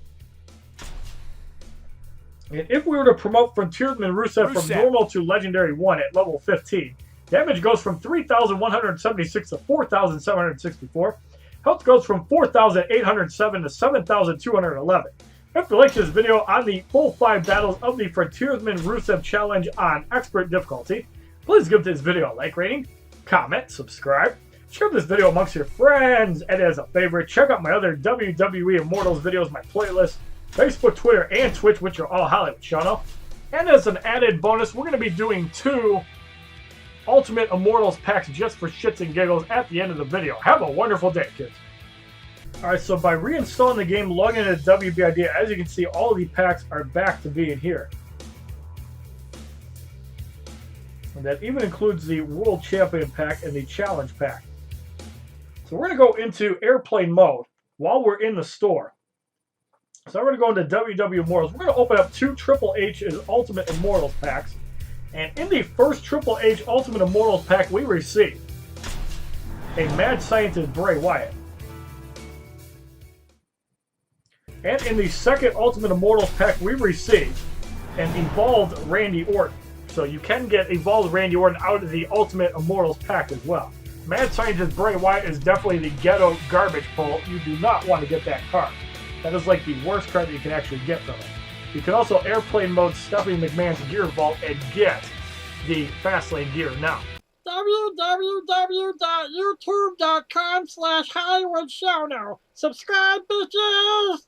And if we were to promote Frontiersman Rusev from normal to legendary 1 at level 15, damage goes from 3,176 to 4,764. Health goes from 4,807 to 7,211. If you like this video on the full 5 battles of the Frontiersman Rusev Challenge on Expert difficulty, please give this video a like rating, comment, subscribe, share this video amongst your friends, and as a favorite, check out my other WWE Immortals videos, my playlist, Facebook, Twitter, and Twitch, which are all HollywoodShono. And as an added bonus, we're going to be doing 2 Ultimate Immortals packs just for shits and giggles at the end of the video. Have a wonderful day, kids. Alright, so by reinstalling the game, logging into WBID, as you can see, all of the packs are back to being here. And that even includes the World Champion pack and the Challenge pack. So we're going to go into airplane mode while we're in the store. So we're going to go into WWE Immortals. We're going to open up 2 Triple H's Ultimate Immortals packs. And in the first Triple H Ultimate Immortals pack, we receive a Mad Scientist Bray Wyatt. And in the second Ultimate Immortals pack, we receive an Evolved Randy Orton. So you can get Evolved Randy Orton out of the Ultimate Immortals pack as well. Mad Scientist Bray Wyatt is definitely the ghetto garbage pull. You do not want to get that card. That is like the worst card that you can actually get from it. You can also airplane mode Stephanie McMahon's Gear Vault and get the Fastlane gear now. www.youtube.com/HollywoodShono. Subscribe, bitches!